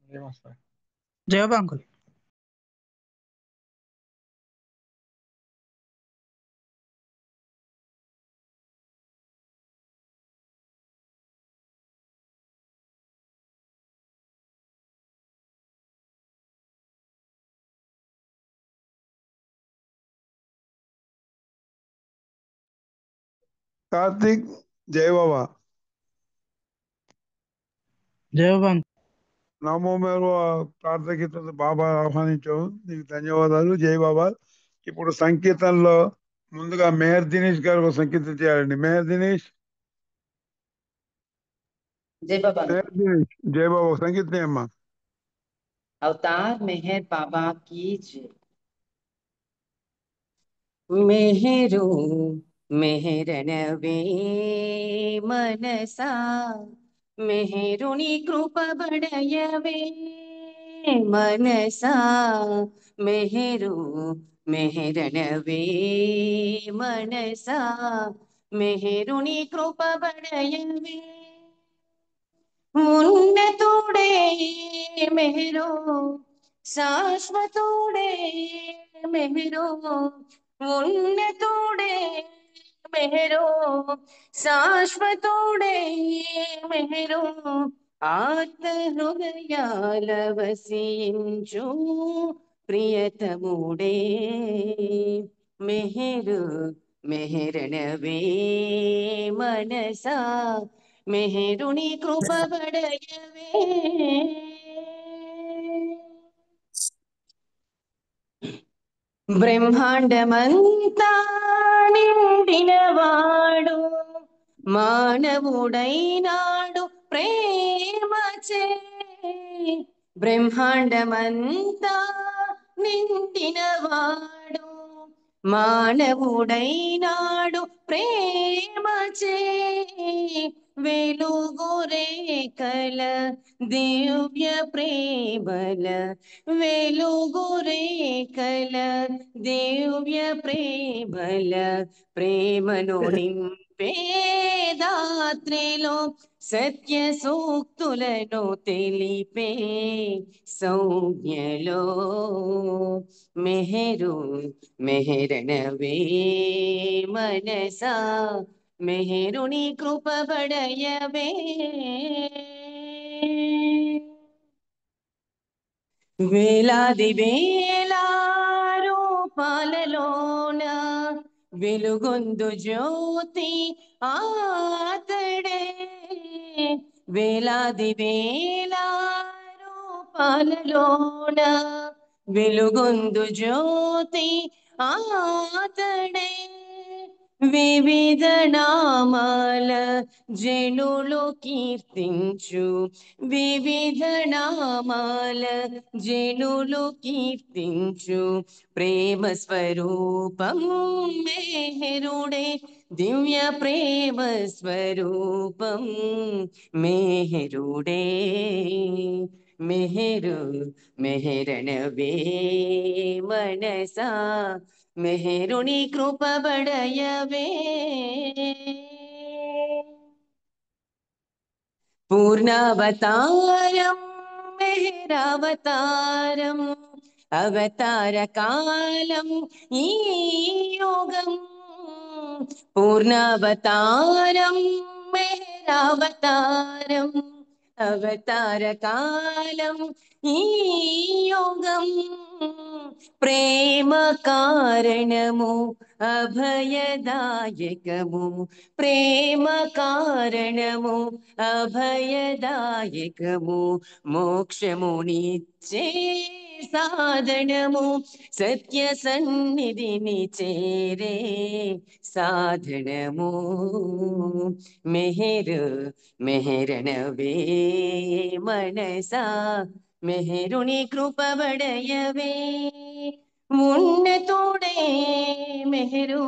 ఏమొస్తాయి? జవాబు అంకుల్. కార్తీక్, జై బాబా. జవాబు అంకుల్. నమో మేరు ప్రార్థన కీర్తన బాబా ఆహ్వానించావు, నీకు ధన్యవాదాలు. జై బాబా. ఇప్పుడు సంకీర్తనలో ముందుగా మేహర్ దినేష్ గారు ఒక సంకీర్తన చేయాలండి. మేహర్ దినేష్. जय बाबा। మేహర్ దినేష్, జై బాబా ఒక సంకీర్తన అమ్మా. अवतार मेहर बाबा की जय। मेहरो मेहरनवे मनसा मेहरुनि कृप बडयवे मनसा मेहरु मेहरनवे मनसा मेहरुनि कृप बडयवे ఉన్నతుడే మెహరో శాశ్వతుడే మెహరో ఉన్నతుడే మెహరో శాశ్వతుడే మెహరో ఆత్మ హృదయాల వసించు ప్రియతముడే మెహరు మెహరనవే మనసా మెహరుని కృప బడయవే బ్రహ్మాండమంతా నిండినవాడు మానవుడైనాడు ప్రేమచే బ్రహ్మాండమంతా నిండినవాడు మానవుడైనాడు ప్రేమచే వెలుగు రేఖల దివ్య ప్రేమల వెలుగు రేఖల దివ్య ప్రేమల ప్రేమను నింపే దాత్రిలో సత్య సూక్తులను తెలిపే సౌజ్ఞలో మెహరు మెహరనవే మనసా మెహరుని కృప బడయవే వేలాది వేల రూపాలలోన వెలుగొందు జ్యోతి ఆతడే వేలాది వేల రూపాలలోన వెలుగొందు జ్యోతి ఆతడే వివిధ నామాల జనులు కీర్తించు వివిధ నామాల జనులు కీర్తించు ప్రేమ స్వరూపం మెహరుడే దివ్య ప్రేమ స్వరూపం మెహరుడే మెహరు మెహరనవే మనసా మెహరుని కృప బడయవే పూర్ణావతారం మెహరావతారం అవతార కాలం ఈ యోగం పూర్ణావతారం మెహరావతారం అవతార కాలం ఈ యోగం ప్రేమ కారణము అభయదాయకము ప్రేమ కారణము అభయదాయకము మోక్షమునిచ్చే సాధనము సత్య సన్నిధిని చేరే సాధనము మెహరు మెహరనవే మనసా మెహరుని కృప బడయవే ఉన్నతుడే మెహరు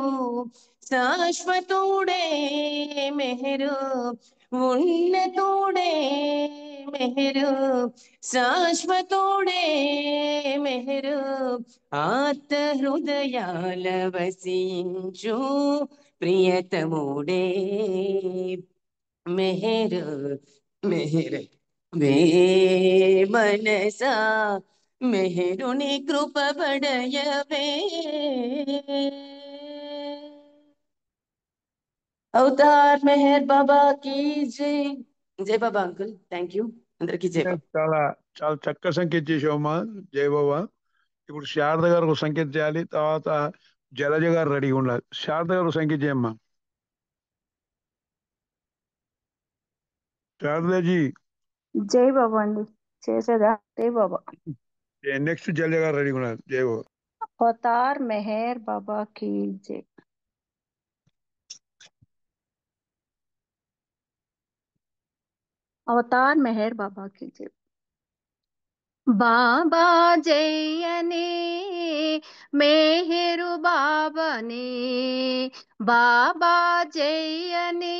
శాశ్వతుడే మెహరు ఉన్నతుడే మెహరు శాశ్వతుడే మెహరు ఆత్మ హృదయాల వసించు ప్రియతముడే మెహరు మెహర్ మనసా మెహరుని కృప పడయవే. అవతార్ మెహర్ బాబా కీ జై. జై బాబా అంకుల్. Thank you. అందరికీ జై బాబా. చాలా చాలా చక్కగా సంకేతం చేసావమ్మా జయ బాబా. ఇప్పుడు శారద గారు ఒక సంకేతం చేయాలి, తర్వాత జలజ గారు రెడీగా ఉండాలి. శారద గారు సంకేతం చేయమ్మా. శారదాజీ జై బాబా అండి. చేసేదా? జై బాబా. నెక్స్ట్ జలజ గారు రెడీగా ఉండాలి. జయ బాబా. అవతార్ మెహర్ బాబా की जय. అవతార్ మెహర్ బాబా की जय. బాబా జయనే మెహరు బాబానే, బాబా జయనే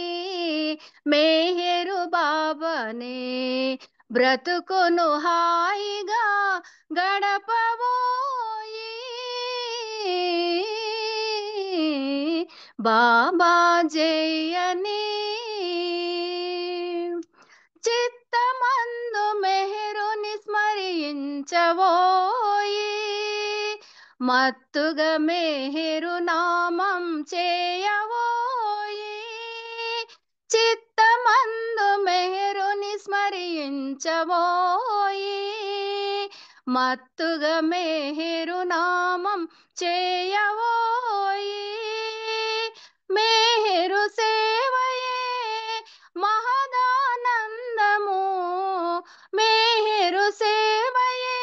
మెహరు బాబానే, బ్రతుకును హాయిగా గడపబోయి బాబా జయనే. చిత్తమందు మెహరుని స్మరించవోయి, మత్తుగా మెహరు నామం చేయవోయి. చిత్తమందు మెహరుని స్మరించవోయి, మత్తుగా మెహరు నామం చేయవోయి. మెహరు సేవయే మహదానందము, మెహరు సేవయే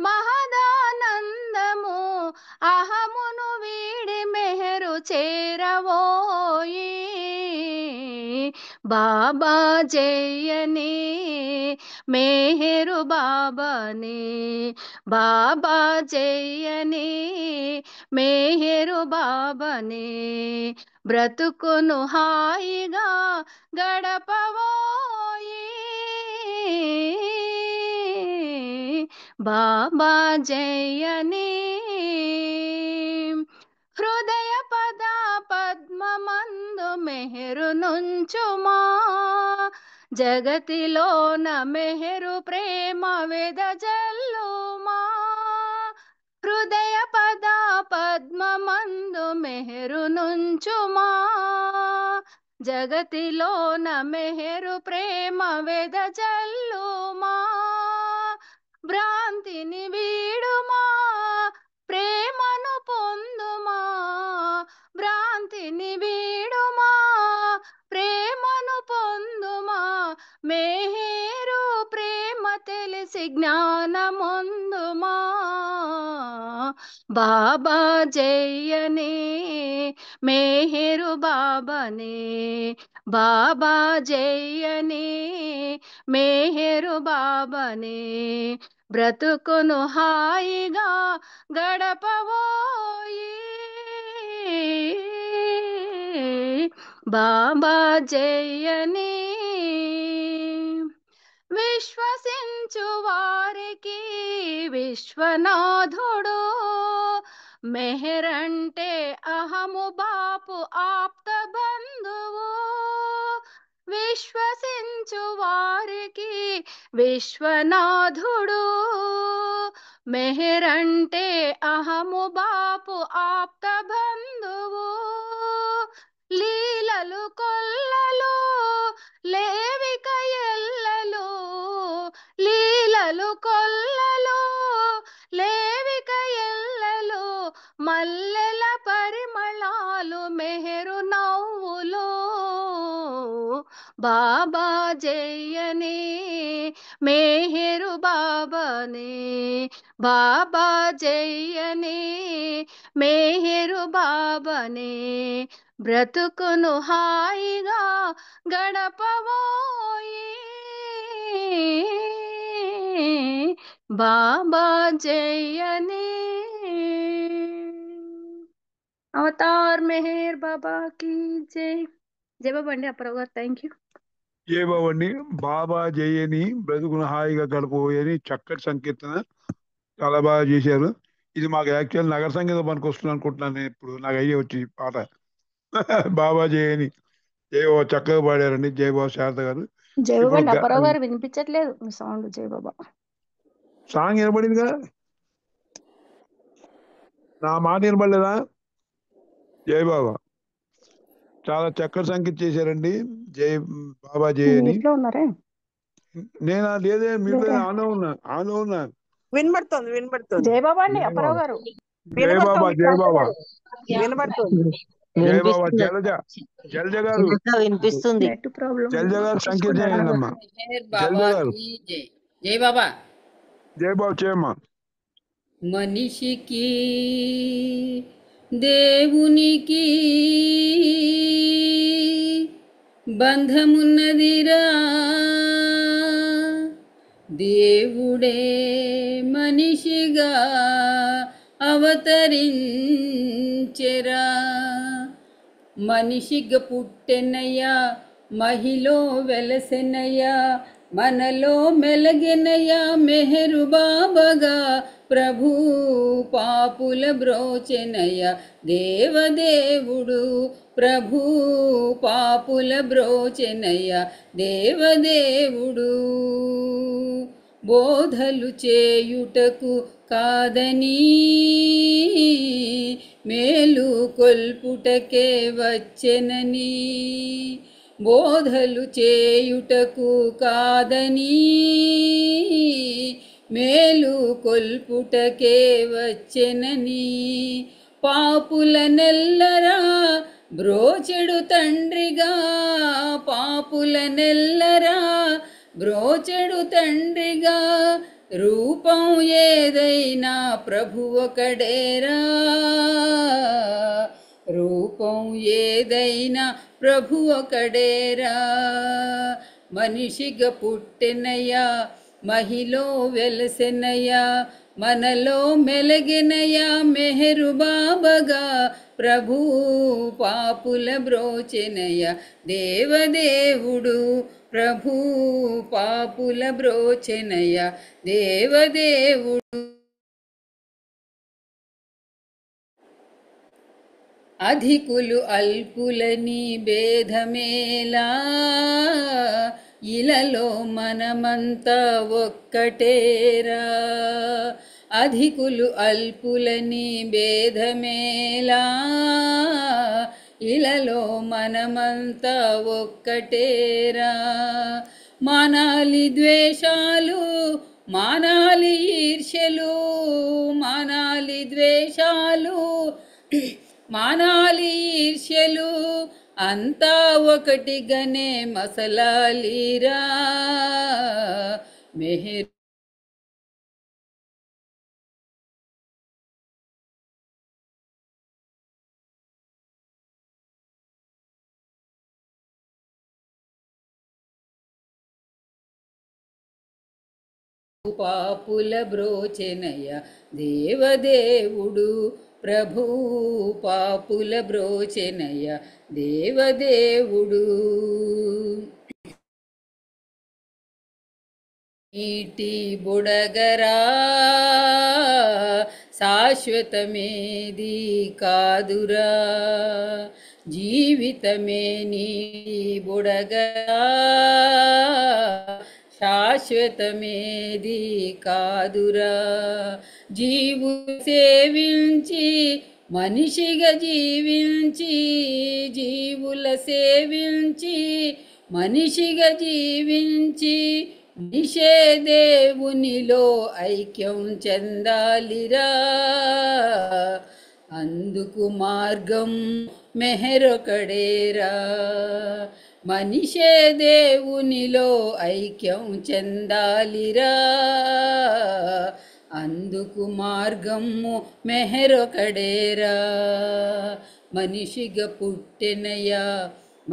మహదానందము, అహమును వీడి మెహరు చేరవోయి బాబా జయనే మెహరు బాబానే, బాబా జయనే మెహరు బాబానే, బ్రతుకును హాయిగా గడపవోయి బాబా జయనే. హృదయ పద పద్మమందు మెహరు నుంచుమా, జగతిలోన మెహరు ప్రేమ వెదజల్లుమా. హృదయ పద పద్మమందు మెహరు నుంచుమా, జగతిలోన మెహరు ప్రేమ వెదజల్లుమా. భ్రాంతిని వీడుమా, ప్రేమను పొందుమా, భ్రాంతిని వీడుమా, ప్రేమను పొందుమా. మెహరు ప్రేమ తెలిసి జ్ఞానమొందుమా బాబా జయనే మెహరు బాబానే, బాబా జయనే మెహరు బాబానే, బ్రతుకును హాయిగా గడపవోయి బాబా జయనే. విశ్వసించు వారికి విశ్వనాథుడు, మెహరంటే అహము బాపు ఆప్త బంధువు. విశ్వసించు వారికి విశ్వనాథుడు, మెహరంటే అహము బాపు ఆప్త బంధువు. లీలలు కొల్లలు లేవిక ఎల్లలు, లీలలు కొల్లలు లేవిక ఎల్లలు, మల్లెల పరిమళాలు మెహరు నవ్వులు బాబా జయనే మెహరు బాబానే, బాబా జయనే మెహరు బాబానే, బ్రతుకును హాయిగా గడపవోయి బాబా జయనే. అవతార్ మెహర్ బాబా की जय. జై బాబా అండి. అప్పారావు గారు. Thank you. జయ బాబా అండి. బాబా జయని బ్రతుకును హాయిగా గడపబోయని చక్కటి సంకీర్తన చాలా బాగా చేశారు. ఇది మాకు యాక్చువల్ నగర సంగీతం పనికి వస్తుంది అనుకుంటున్నాను. నేను ఇప్పుడు నాకు అయ్యే వచ్చి పాట బాబా జయని జయ బాబా చక్కగా పాడారండి. జయ బాబా శారద గారు. జయబాబా ఇప్పుడు అండి అప్పారావు గారు వినిపించట్లేదు మీ సౌండ్ జయబాబా. సాంగ్ వినపడిందిగా, నా మాట వినపడలేదా? జై బాబా, చాలా చక్కటి సంగీతం చేశారండి. జై బాబా జై అని. ఇంట్లో ఉన్నారే? నేను లేదే, మీరు లేదే. ఆలో ఉన్నా. వినబడుతుంది. జయబాబా అండి జై అప్పారావు బాబా, గారు. జై బాబా, జై బాబా, వినబడుతుంది. జై బాబా. వినిపిస్తుంది. జలజ గారు, వినిపిస్తుంది. నెట్ ప్రాబ్లం జలజ గారు సంగీతం చేయండి అమ్మా. జలజ గారు, జై బాబా. జై బాబా చేయమ్మా. మనిషికి దేవునికి బంధమున్నదిరా, దేవుడే మనిషిగా అవతరించెరా. మనిషిగా పుట్టెనయ్యా, మహిలో వెలసెనయ్యా, మనలో మెలగెనయ్యా మెహరు బాబగా. ప్రభు పాపుల బ్రోచెనయ్యా దేవదేవుడు, ప్రభు పాపుల బ్రోచెనయ్యా దేవదేవుడు. బోధలు చేయుటకు కాదని, మేలు కొల్పుటకే వచ్చెనని. బోధలు చేయుటకు కాదని, మేలు కొల్పుటకే వచ్చెనని. పాపులనెల్లరా బ్రోచెడు తండ్రిగా, పాపులనెల్లరా బ్రోచెడు తండ్రిగా. రూపం ఏదైనా ప్రభు ఒకడేరా, రూపం ఏదైనా ప్రభు ఒకడేరా. మనిషిగా పుట్టెనయ్యా, మహిలో వెలసెనయ్యా, మనలో మెలగెనయ్యా మెహరు బాబగా. ప్రభు పాపుల బ్రోచెనయ్యా దేవదేవుడు, ప్రభు పాపుల బ్రోచెనయ్యా దేవదేవుడు. అధికులు అల్పులని భేదమేలా, ఇలలో మనమంతా ఒక్కటేరా. అధికులు అల్పులని భేదమేలా, ఇలలో మనమంతా ఒక్కటేరా. మానాలి ద్వేషాలు, మానాలి ఈర్ష్యలు, మానాలి ద్వేషాలు, మానాలి ఈర్ష్యలు, అంతా ఒకటిగానే మసలాలిరా. మెహరు పాపుల బ్రోచెనయ్య దేవదేవుడు, ప్రభు పాపుల బ్రోచెనయ్య దేవదేవుడు. నీటి బుడగరా శాశ్వతమేది కాదురా, జీవితమే నీటి బుడగరా శాశ్వతమేది కాదురా. జీవు సేవించి మనిషిగా జీవించి, జీవుల సేవించి మనిషిగా జీవించి, మనిషే దేవునిలో ఐక్యం చెందాలిరా. అందుకు మార్గం మెహరొకడేరా. మనిషే దేవునిలో ఐక్యం చెందాలిరా. అందుకు మార్గము మెహరొకడేరా. మనిషిగా పుట్టెనయ్యా,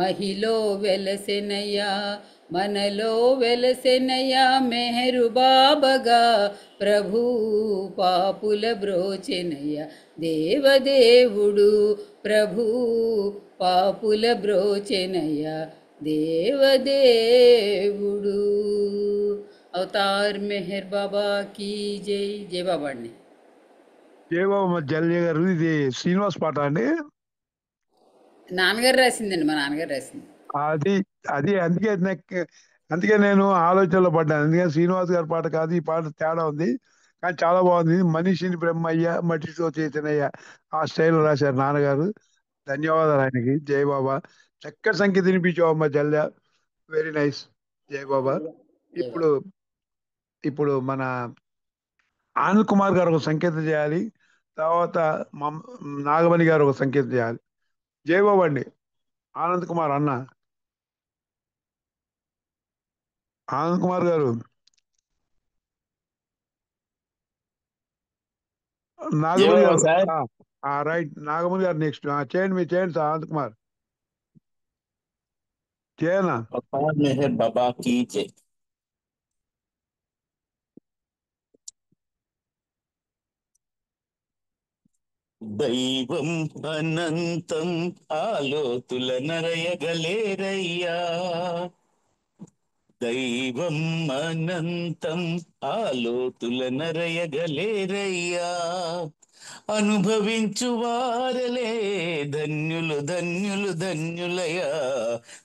మహిలో వెలసెనయ్యా, మనలో వెలసెనయ్యా మెహరు బాబగా. ప్రభు పాపుల బ్రోచెనయ్యా దేవదేవుడు, ప్రభు పాపుల బ్రోచెనయ్యా దేవదేవుడు. అవతార్ మెహర్ బాబా కీ జై. జై బాబా అండి. జై బాబా. జలజ గారు, ఇది శ్రీనివాస్ పాట అండి? నాన్నగారు రాసిందండి, మా నాన్నగారు రాసింది. అది అది అందుకే అందుకే నేను ఆలోచనలో పడ్డాను. ఎందుకంటే శ్రీనివాస్ గారి పాట కాదు, ఈ పాట తేడా ఉంది, కానీ చాలా బాగుంది. మనిషిని బ్రహ్మయ్య మట్టితో చైతన్య ఆ స్టైల్ రాశారు నాన్నగారు. ధన్యవాదాలు ఆయనకి. జై బాబా. చక్కటి సంగీతం వినిపించావమ్మా జల్లా. Very nice. జై బాబా. ఇప్పుడు ఇప్పుడు మన ఆనంద్ కుమార్ గారు ఒక సంకేతం చేయాలి, తర్వాత నాగమణి గారు ఒక సంకేతం చేయాలి. జై బాబా అండి. ఆనంద్ కుమార్ అన్న. ఆనంద్ కుమార్ గారు, నాగమణి గారు. సార్ రైట్, నాగమణి గారు నెక్స్ట్. చేయండి, మీరు చేయండి సార్. ఆనంద్ కుమార్ చేయనా? అవతార్ మెహర్ బాబా కీ జై. దైవం అనంతం ఆలోతుల నరయగలేరయ్యా. దైవం అనంతం ఆలోతుల నరయగలేరయ్యా. అనుభవించు వారలే ధన్యులు ధన్యులు ధన్యులయా.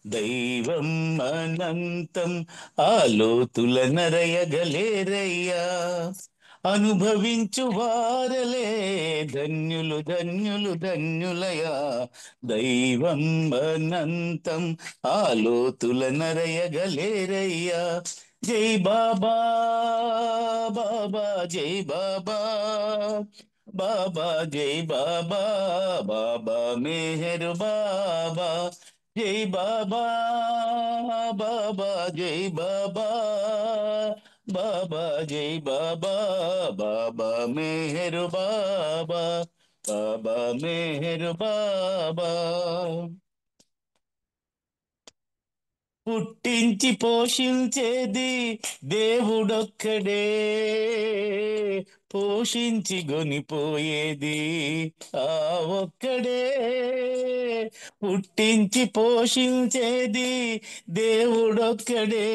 దైవం అనంతం ఆలోతుల నరయగలేరయ్యా. అనుభవించు వారలే ధన్యులు ధన్యులు ధన్యులయా. దైవం అనంతం ఆలోతుల నరయగలేరయ్యా. జై బాబా బాబా జై బాబా. బాబా జై బాబా. బాబా మెహర్ బాబా. జై బాబా బాబా జై బాబా. బాబా జై బాబా. బాబా మెహర్ బాబా. బాబా మెహర్ బాబా. పుట్టించి పోషించేది దేవుడొక్కడే. పోషించి గొనిపోయేది ఆ ఒక్కడే. పుట్టించి పోషించేది దేవుడొక్కడే.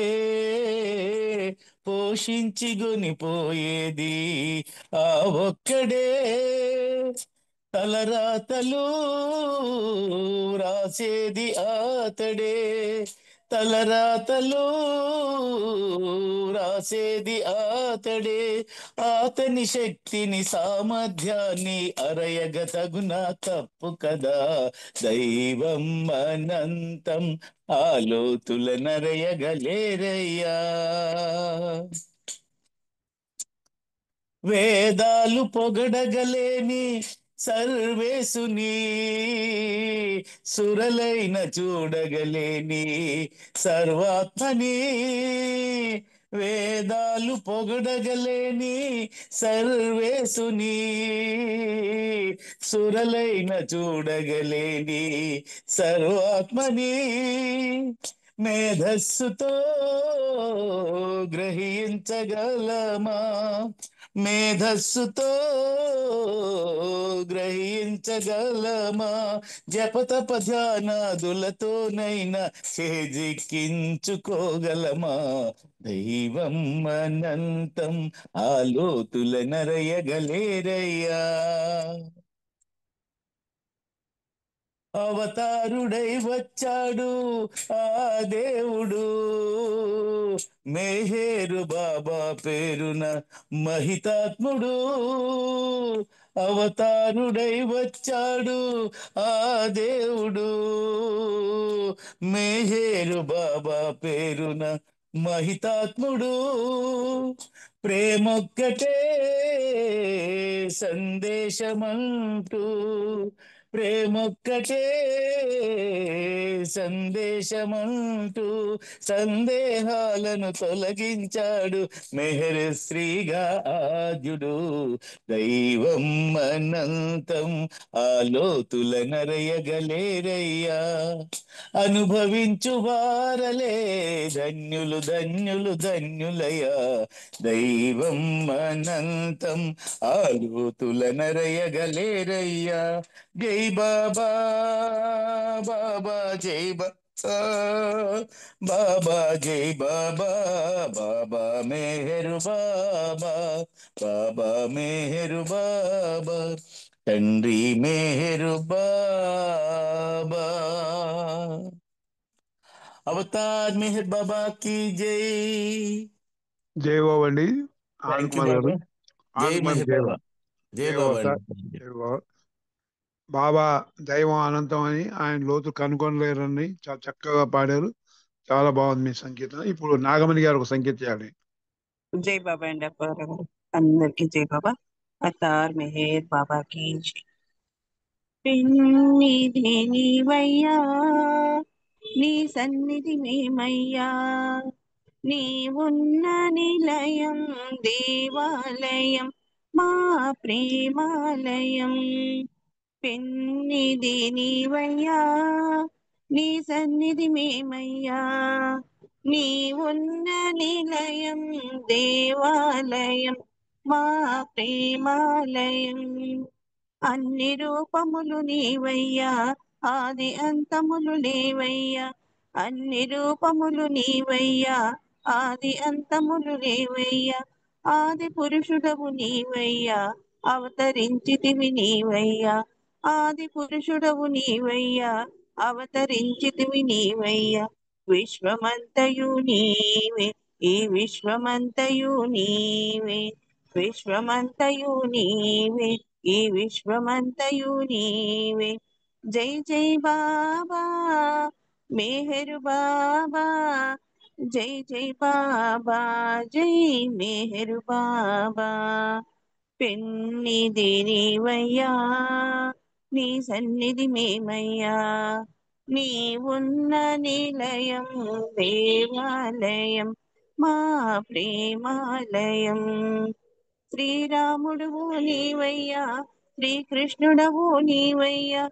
పోషించి గొనిపోయేది ఆ ఒక్కడే. తలరాతలు రాసేది ఆతడే. తలరాతలు రాసేది ఆతడే. ఆతని శక్తిని సామర్థ్యాన్ని అరయగ తగునా తప్పు కదా. దైవం అనంతం ఆలోతుల నరయగలేరయ్యా. వేదాలు పొగడగలేని సర్వేసుని సురలైన చూడగలేని సర్వాత్మని. వేదాలు పొగడగలేని సర్వేసుని సురలైన చూడగలేని సర్వాత్మని. మేధస్సుతో గ్రహించగలమా. మేధస్సుతో గ్రహించగలమా. జపతప ధ్యానాదులతోనైనా చేజిక్కించుకోగలమా. దైవం అనంతం ఆలోతుల నరయగలేరయ్యా. అవతారుడై వచ్చాడు ఆ దేవుడు. మెహేరు బాబా పేరున మహితాత్ముడు. అవతారుడై వచ్చాడు ఆ దేవుడు. మెహేరు బాబా పేరున మహితాత్ముడు. ప్రేమొక్కటే సందేశమంటూ. ప్రేమొక్కటే సందేశమంటూ సందేహాలను తొలగించాడు మెహర్ శ్రీగా ఆద్యుడు. దైవం అనంతం ఆలోతుల నరయగలేరయ్యా. అనుభవించు వారలే ధన్యులు ధన్యులు ధన్యులయా. దైవం అనంతం ఆలోతుల నరయగలేరయ్యా. జై బాబా బాబా జై బాబా. బాబా జై బాబా. బాబా మెహరు బాబా. బాబా మెహరు బాబా. తండ్రి మెహరు బాబా. అవతార్ మెహర్ బాబా కీ జై. జై బాబు అండి. ఆనంద్ థ్యాంక్ యూ కుమార్ గారు. బాబా. జై ఆనంద్ కుమార్ మెహర్ జై బాబా. బాబు. జై జై బాబా బాబు సార్. అండి. జై బాబు. బాబా దైవం అనంతం అని ఆయన లోతు కనుగొనలేరని చాలా చక్కగా పాడారు. చాలా బాగుంది మీ సంగీతం. ఇప్పుడు నాగమణి గారు ఒక సంగీతం చేయాలి. జై బాబా అండి అప్పారావు గారు. అందరికీ జై బాబా. అవతార్ మెహర్ బాబా కీ జై. పెన్నిధి నీవయ్యా, నీ సన్నిధి మేమయ్యా, నీవున్న నిలయం దేవాలయం మా ప్రేమాలయం. పెన్నిధి నీవయ్యా, నీ సన్నిధి మేమయ్యా, నీవున్న నిలయం దేవాలయం మా ప్రేమాలయం. అన్ని రూపములు నీవయ్యా, ఆది అంతములు లేవయ్యా, అన్ని రూపములు నీవయ్యా, ఆది అంతములు లేవయ్యా, ఆది పురుషుడవు నీవయ్యా, అవతరించితివి నీవయ్యా, ఆది పురుషుడవు నీవయ్యా, అవతరించితివి నీవయ్యా. విశ్వమంతయు నీవే, ఈ విశ్వమంతయు నీవే, విశ్వమంతయు నీవే, ఈ విశ్వమంతయు నీవే. జై జై బాబా మెహరు బాబా, జై జై బాబా, జై మెహరు బాబా. పెన్నిధి నీవయ్యా, నీ సన్నిధి మేమయ్యా, నీవున్న నిలయం దేవాలయం మా ప్రేమాలయం. శ్రీరాముడువు నీవయ్యా, శ్రీకృష్ణుడవు నీవయ్యా,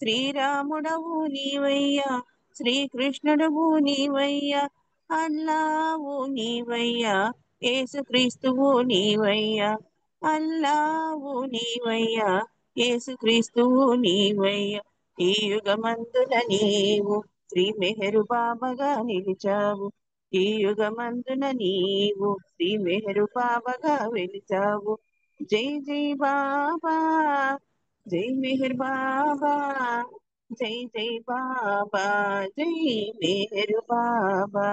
శ్రీరాముడవు నీవయ్యా, శ్రీకృష్ణుడవు నీవయ్యా, అల్లావు నీవయ్యా, యేసుక్రీస్తువు నీవయ్యా, అల్లావు నీవయ్యా, యేసుక్రీస్తువు నీవయ్యా. ఈ యుగమందున నీవు శ్రీ మెహరు బాబాగా నిలిచావు, ఈ యుగమందున నీవు శ్రీ మెహరు బాబాగా వెలిచావు. జై జై బాబా, జై మెహర్ బాబా, జై జై బాబా, జై మెహర్ బాబా.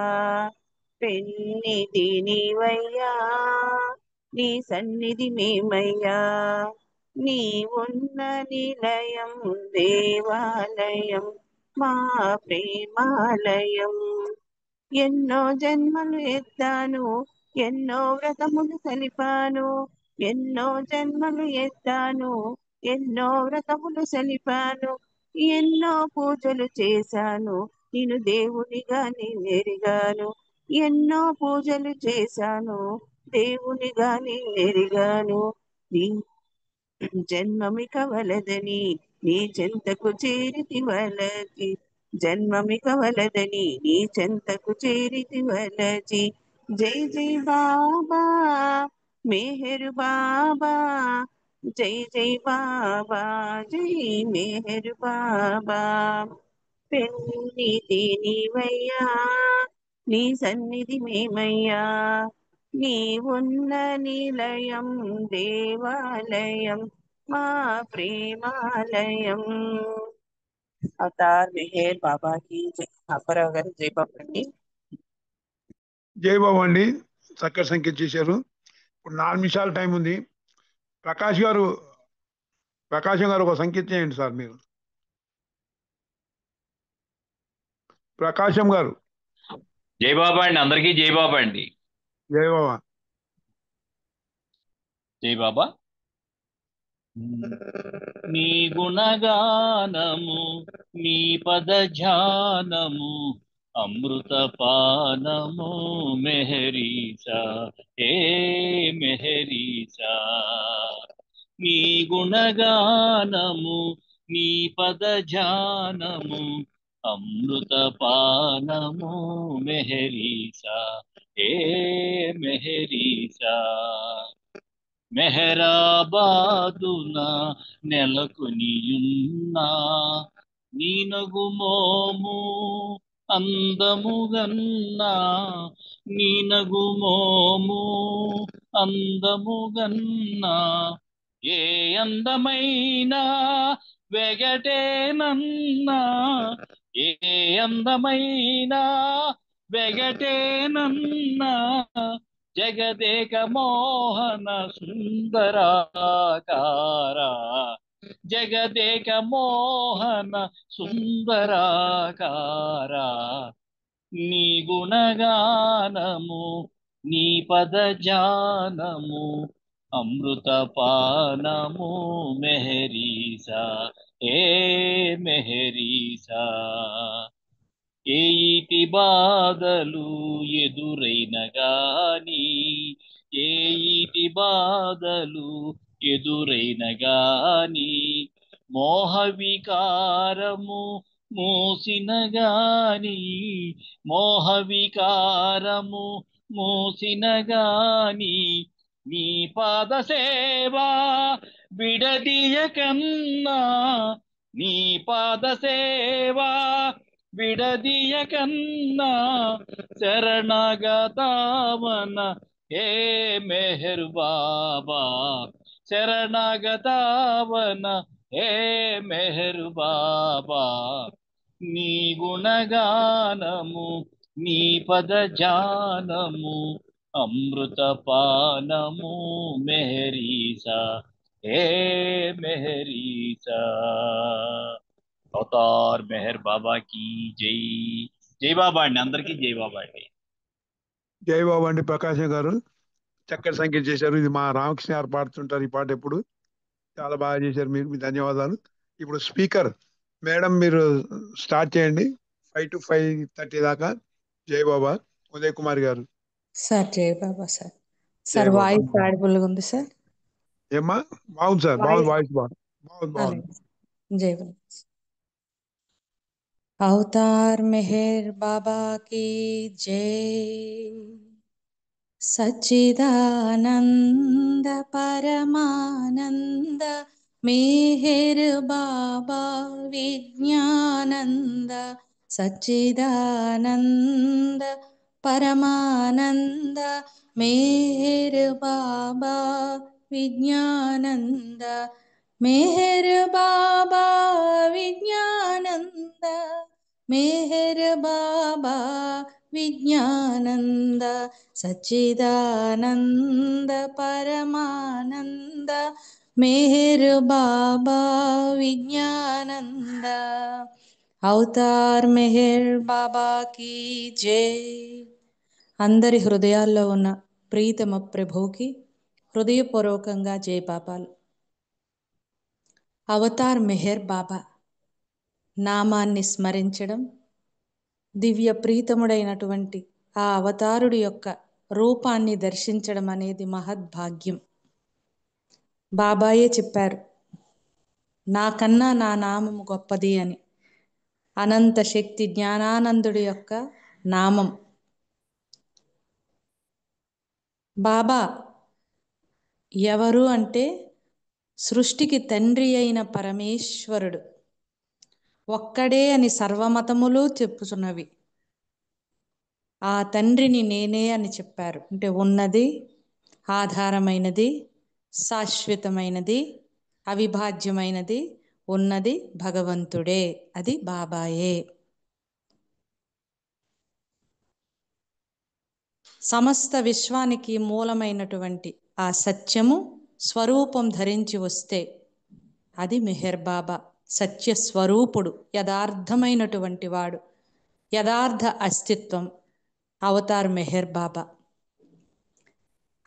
పెన్నిధి నీవయ్యా, నీ సన్నిధి మేమయ్యా, నీవున్న నిలయం దేవాలయం మా ప్రేమాలయం. ఎన్నో జన్మలు ఎత్తాను, ఎన్నో వ్రతములు సలిపాను, ఎన్నో జన్మలు ఎత్తాను, ఎన్నో వ్రతములు సలిపాను, ఎన్నో పూజలు చేశాను, నేను దేవునిగా నేనెరిగాను, ఎన్నో పూజలు చేశాను, దేవునిగా నేనెరిగాను. నీ జన్మమిక వలదని నీ చెంతకు చేరితి వలచి, జన్మమిక వలదని నీ చెంతకు చేరితి వలచి. జై జై బాబా మెహరు బాబా, జై జై బాబా, జై మెహరు బాబా. పెన్నిధి నీవయ్యా, నీ సన్నిధి మేమయ్యా, నీవున్న నిలయం దేవాలయం మా ప్రేమాలయం. అవతార్ మెహర్ బాబాకి జై. అప్పారావు గారు జై బాబా అండి. జై బాబు అండి. చక్కటి సంగీతం చేశారు. ఇప్పుడు 4 నిమిషాల టైం ఉంది. ప్రకాశం గారు ఒక సంగీతం చేయండి సార్ మీరు. ప్రకాశం గారు. జై బాబా అండి. అందరికీ జై బాబా అండి. జై బాబా. జై బాబా. నీ గుణగానము, నీ పద ధ్యానము, అమృత పానము మెహరీసా, ఏ మెహరీసా. నీ గుణగానము, నీ పద ధ్యానము, అమృత పానము మెహరీసా, ఏ మెహరీసా. మెహరాబాదున నెలకొనియున్నా నీనగు మోము అందముగన్నా, నీనగు మోము అందముగన్నా. ఏ అందమైన వెగటేనన్నా, ఏ అందమైన వెగటేనన్నా జగదేక మోహన సుందరాకార జగదేక మోహన సుందరాకార నీ గుణగానము నీ పదజానము అమృతపానము మెహరీసా ఏ మెహరీసా ఏ ఈటి బాధలు ఎదురైన గాని ఏ ఈటి బాధలు ఎదురైన గాని మోహ వికారము మోసిన గాని మోహ వికారము మోసిన గాని నీ పాద సేవా విడదీయ కన్నా నీ పాద సేవా విడదీయ కన్నా శరణాగతావన హే మెహర్ బాబా శరణాగతావన హే మెహర్ బాబా నీ గుణగానము నీ పదజానము అమృతపానము మెహరీసా హే మెహరీసా అవతార్ మెహర్ బాబా की జై జై బాబా అండి అందరికీ జై బాబా అండి జై బాబు అండి ప్రకాశం గారు చక్కటి సంఖ్య చేశారు. ఇది మా రామకృష్ణ గారు పాడుతుంటారు ఈ పాట ఎప్పుడు. చాలా బాగా చేశారు మీరు. మీ ధన్యవాదాలు. ఇప్పుడు స్పీకర్ మేడం మీరు స్టార్ట్ చేయండి 5 to 5:30 దాకా. జై బాబా. ఉదయ్ కుమార్ గారు. సార్ జై బాబా సార్. జై సార్ బాబా. వాయిస్ ఆడిబుల్ గా ఉంది సార్. ఏమ్మా బాగుంది సార్. బాగుంది వాయిస్ బాగుంది. బాగుంది. అలాగే జై బాబా. అవతార్ మెహర్ బాబా की जय सच्चिदानंद परमानंद मेहर बाबा विज्ञानंद सच्चिदानंद परमानंद मेहर बाबा विज्ञानंद मेहर बाबा विज्ञानंद मेहर बाबा विज्ञानंद सच्चिदानंद परमानंद मेहर बाबा विज्ञानंद అవతార్ మెహర్ బాబాకి జై. అందరి హృదయాల్లో ఉన్న ప్రీతమ ప్రభుకి హృదయపూర్వకంగా జై బాబాలు. అవతార్ మెహర్ బాబా నామాన్ని స్మరించడం, దివ్య ప్రీతముడైనటువంటి ఆ అవతారుడి యొక్క రూపాన్ని దర్శించడం అనేది మహద్భాగ్యం. బాబాయే చెప్పారు, నాకన్నా నా నామము గొప్పది అని. అనంత శక్తి జ్ఞానానందుడి యొక్క నామం. బాబా ఎవరు అంటే సృష్టికి తండ్రి అయిన పరమేశ్వరుడు ఒక్కడే అని సర్వమతములు చెప్పుచున్నవి. ఆ తండ్రిని నేనే అని చెప్పారు. అంటే ఉన్నది, ఆధారమైనది, శాశ్వతమైనది, అవిభాజ్యమైనది ఉన్నది భగవంతుడే, అది బాబాయే. సమస్త విశ్వానికి మూలమైనటువంటి ఆ సత్యము స్వరూపం ధరించి వస్తే అది మెహర్ బాబా. సత్య స్వరూపుడు, యథార్థమైనటువంటి వాడు, యథార్థ అస్తిత్వం అవతార్ మెహర్ బాబా.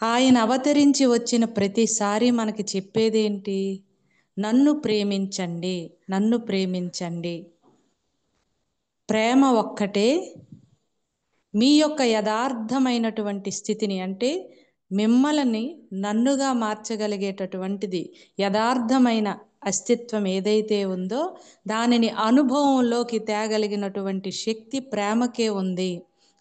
ఆయన అవతరించి వచ్చిన ప్రతిసారి మనకి చెప్పేదేంటి? నన్ను ప్రేమించండి, నన్ను ప్రేమించండి. ప్రేమ ఒక్కటే మీ యొక్క యథార్థమైనటువంటి స్థితిని, అంటే మిమ్మల్ని నన్నుగా మార్చగలిగేటటువంటిది యథార్థమైన అస్తిత్వం ఏదైతే ఉందో దానిని అనుభవంలోకి తేగలిగినటువంటి శక్తి ప్రేమకే ఉంది.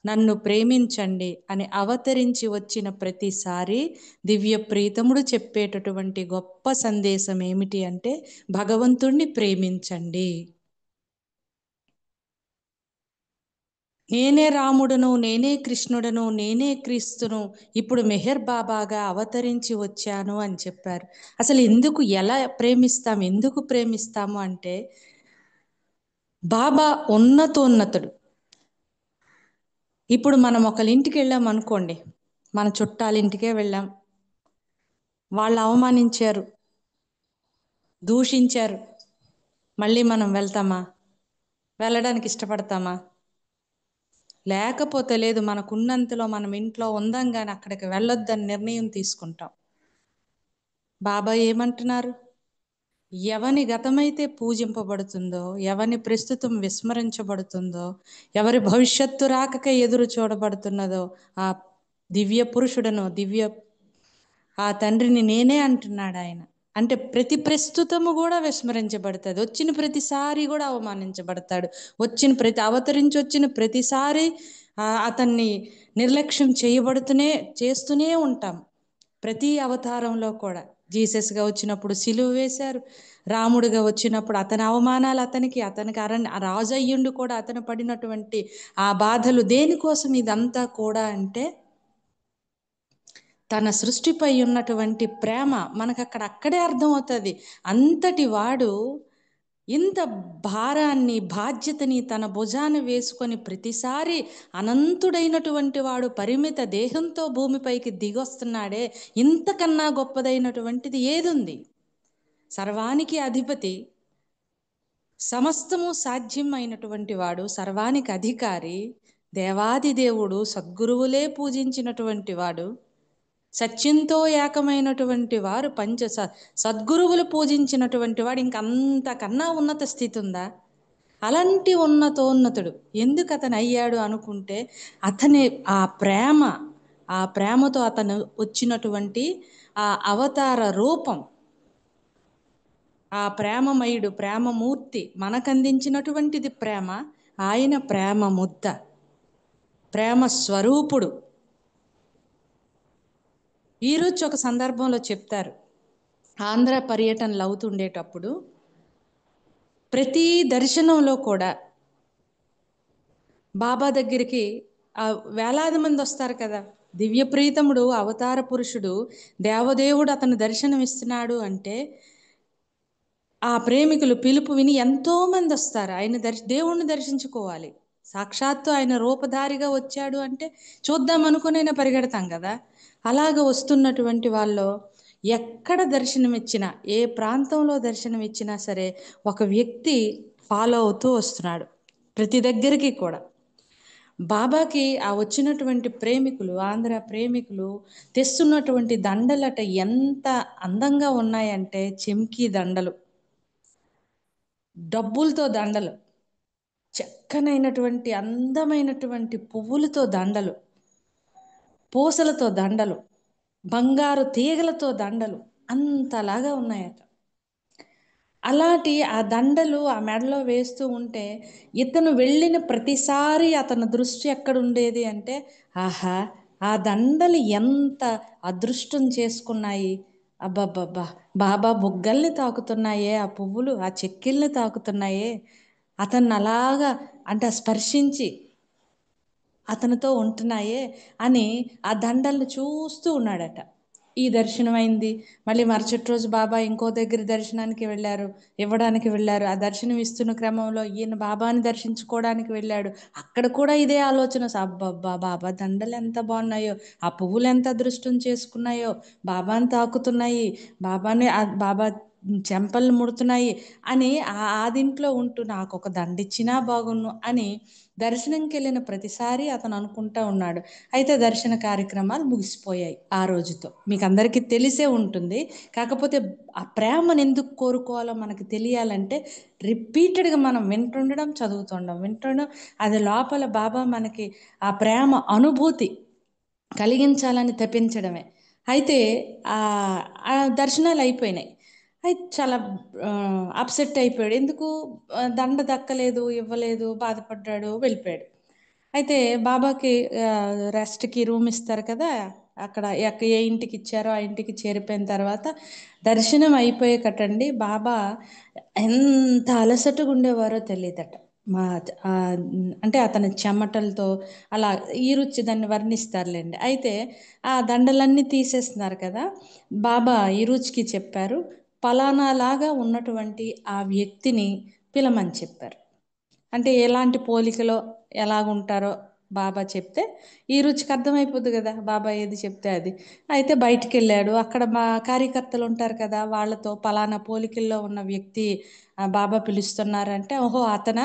నన్ను ప్రేమించండి అని అవతరించి వచ్చిన ప్రతిసారి దివ్య ప్రీతముడు చెప్పేటటువంటి గొప్ప సందేశం ఏమిటి అంటే భగవంతుణ్ణి ప్రేమించండి. నేనే రాముడును, నేనే కృష్ణుడను, నేనే క్రీస్తును, ఇప్పుడు మెహర్ బాబాగా అవతరించి వచ్చాను అని చెప్పారు. అసలు ఎందుకు, ఎలా ప్రేమిస్తాము, ఎందుకు ప్రేమిస్తాము అంటే బాబా ఉన్నతోన్నతుడు. ఇప్పుడు మనం ఒకళ్ళ ఇంటికి వెళ్ళాం అనుకోండి, మన చుట్టాలింటికే వెళ్ళాం, వాళ్ళు అవమానించారు, దూషించారు, మళ్ళీ మనం వెళ్తామా? వెళ్ళడానికి ఇష్టపడతామా? లేకపోతే లేదు, మనకున్నంతలో మనం ఇంట్లో ఉందాం కానీ అక్కడికి వెళ్ళొద్దని నిర్ణయం తీసుకుంటాం. బాబా ఏమంటున్నారు? ఎవని గతమైతే పూజింపబడుతుందో, ఎవని ప్రస్తుతం విస్మరించబడుతుందో, ఎవరి భవిష్యత్తు రాకకై ఎదురు చూడబడుతున్నదో ఆ దివ్య పురుషుడను, ఆ తండ్రిని నేనే అంటున్నాడు ఆయన. అంటే ప్రతి ప్రస్తుతము కూడా విస్మరించబడుతుంది, వచ్చిన ప్రతిసారి కూడా అవమానించబడతాడు, అవతరించి వచ్చిన ప్రతిసారి అతన్ని నిర్లక్ష్యం చేస్తూనే ఉంటాం. ప్రతి అవతారంలో కూడా జీసస్గా వచ్చినప్పుడు సిలువ వేశారు, రాముడిగా వచ్చినప్పుడు అతని అవమానాలు అతనికి రాజు అయ్యుండు కూడా అతను పడినటువంటి ఆ బాధలు దేనికోసం? ఇదంతా కూడా అంటే తన సృష్టిపై ఉన్నటువంటి ప్రేమ మనకు అక్కడే అర్థమవుతుంది. అంతటి వాడు ఇంత భారాన్ని, బాధ్యతని తన భుజాన వేసుకొని ప్రతిసారి అనంతుడైనటువంటి వాడు పరిమిత దేహంతో భూమిపైకి దిగొస్తున్నాడే, ఇంతకన్నా గొప్పదైనటువంటిది ఏదుంది? సర్వానికి అధిపతి, సమస్తము సాధ్యం అయినటువంటి వాడు, సర్వానికి అధికారి, దేవాది దేవుడు, సద్గురువులే పూజించినటువంటి వాడు, సత్యంతో ఏకమైనటువంటి వారు, సద్గురువులు పూజించినటువంటి వాడు. ఇంకంతకన్నా ఉన్నత స్థితి ఉందా? అలాంటి ఉన్నతోన్నతుడు ఎందుకు అతను అయ్యాడు అనుకుంటే, అతని ఆ ప్రేమతో అతను వచ్చినటువంటి ఆ అవతార రూపం, ఆ ప్రేమమయుడు, ప్రేమమూర్తి మనకందించినటువంటిది ప్రేమ. ఆయన ప్రేమ ముద్ద, ప్రేమ స్వరూపుడు. ఈరోజు ఒక సందర్భంలో చెప్తారు, ఆంధ్ర పర్యటనలు అవుతుండేటప్పుడు ప్రతి దర్శనంలో కూడా బాబా దగ్గరికి వేలాది మంది వస్తారు కదా. దివ్య ప్రీతముడు, అవతార పురుషుడు, దేవదేవుడు అతను దర్శనం ఇస్తున్నాడు అంటే ఆ ప్రేమికులు పిలుపు విని ఎంతో మంది వస్తారు. దేవుణ్ణి దర్శించుకోవాలి. సాక్షాత్తు ఆయన రూపధారిగా వచ్చాడు అంటే చూద్దాం అనుకునైనా పరిగెడతాం కదా. అలాగ వస్తున్నటువంటి వాళ్ళు ఎక్కడ దర్శనమిచ్చినా, ఏ ప్రాంతంలో దర్శనమిచ్చినా సరే ఒక వ్యక్తి ఫాలో అవుతూ వస్తున్నాడు ప్రతి దగ్గరికి కూడా. బాబాకి ఆ వచ్చినటువంటి ప్రేమికులు, ఆంధ్ర ప్రేమికులు తెస్తున్నటువంటి దండలట ఎంత అందంగా ఉన్నాయంటే, చెంకీ దండలు, డబ్బులతో దండలు, చక్కనైనటువంటి అందమైనటువంటి పువ్వులతో దండలు, పూసలతో దండలు, బంగారు తీగలతో దండలు, అంతలాగా ఉన్నాయట. అలాంటి ఆ దండలు ఆ మెడలో వేస్తూ ఉంటే ఇతను వెళ్ళిన ప్రతిసారి అతని దృష్టి ఎక్కడుండేది అంటే, ఆహా, ఆ దండలు ఎంత అదృష్టం చేసుకున్నాయి, అబ్బబ్బబ్బా, బాబా బుగ్గల్ని తాకుతున్నాయే ఆ పువ్వులు, ఆ చెక్కిల్ని తాకుతున్నాయే, అతన్ని అలాగా అంటే స్పర్శించి అతనితో ఉంటున్నాయే అని ఆ దండల్ని చూస్తూ ఉన్నాడట. ఈ దర్శనం అయింది. మళ్ళీ మరుసటి రోజు బాబా ఇంకో దగ్గర దర్శనానికి ఇవ్వడానికి వెళ్ళారు. ఆ దర్శనం ఇస్తున్న క్రమంలో ఈయన బాబాని దర్శించుకోవడానికి వెళ్ళాడు. అక్కడ కూడా ఇదే ఆలోచన, అబ్బబ్బా, బాబా దండలు ఎంత బాగున్నాయో, ఆ పువ్వులు ఎంత అదృష్టం చేసుకున్నాయో, బాబాని తాకుతున్నాయి, బాబా చెంపలు ముడుతున్నాయి అని ఆదింట్లో ఉంటూ నాకు ఒక దండిచ్చినా బాగున్ను అని దర్శనంకి వెళ్ళిన ప్రతిసారి అతను అనుకుంటా ఉన్నాడు. అయితే దర్శన కార్యక్రమాలు ముగిసిపోయాయి ఆ రోజుతో. మీకు అందరికీ తెలిసే ఉంటుంది. కాకపోతే ఆ ప్రేమను ఎందుకు కోరుకోవాలో మనకి తెలియాలంటే రిపీటెడ్గా మనం వింటుండడం, వింటుండడం, అది లోపల బాబా మనకి ఆ ప్రేమ అనుభూతి కలిగించాలని తప్పించడమే. అయితే ఆ దర్శనాలు అయిపోయినాయి. అయితే చాలా అప్సెట్ అయిపోయాడు. ఎందుకు దండ దక్కలేదు, ఇవ్వలేదు, బాధపడ్డాడు, వెళ్ళిపోయాడు. అయితే బాబాకి రెస్ట్కి రూమ్ ఇస్తారు కదా, అక్కడ ఏ ఇంటికి ఇచ్చారో ఆ ఇంటికి చేరిపోయిన తర్వాత దర్శనం అయిపోయేకటండి బాబా ఎంత అలసటగా ఉండేవారో తెలియదట. అంటే అతని చెమటలతో అలా ఈ రుచి దాన్ని వర్ణిస్తారులేండి. అయితే ఆ దండలన్నీ తీసేస్తున్నారు కదా, బాబా ఈ రుచికి చెప్పారు, పలానా లాగా ఉన్నటువంటి ఆ వ్యక్తిని పిలమని చెప్పారు. అంటే ఎలాంటి పోలికలో ఎలాగుంటారో బాబా చెప్తే ఈ రుచికి అర్థమైపోద్ది కదా బాబా ఏది చెప్తే అది. అయితే బయటికి వెళ్ళాడు. అక్కడ మా కార్యకర్తలు ఉంటారు కదా, వాళ్ళతో పలానా పోలికల్లో ఉన్న వ్యక్తి బాబా పిలుస్తున్నారంటే, ఓహో అతన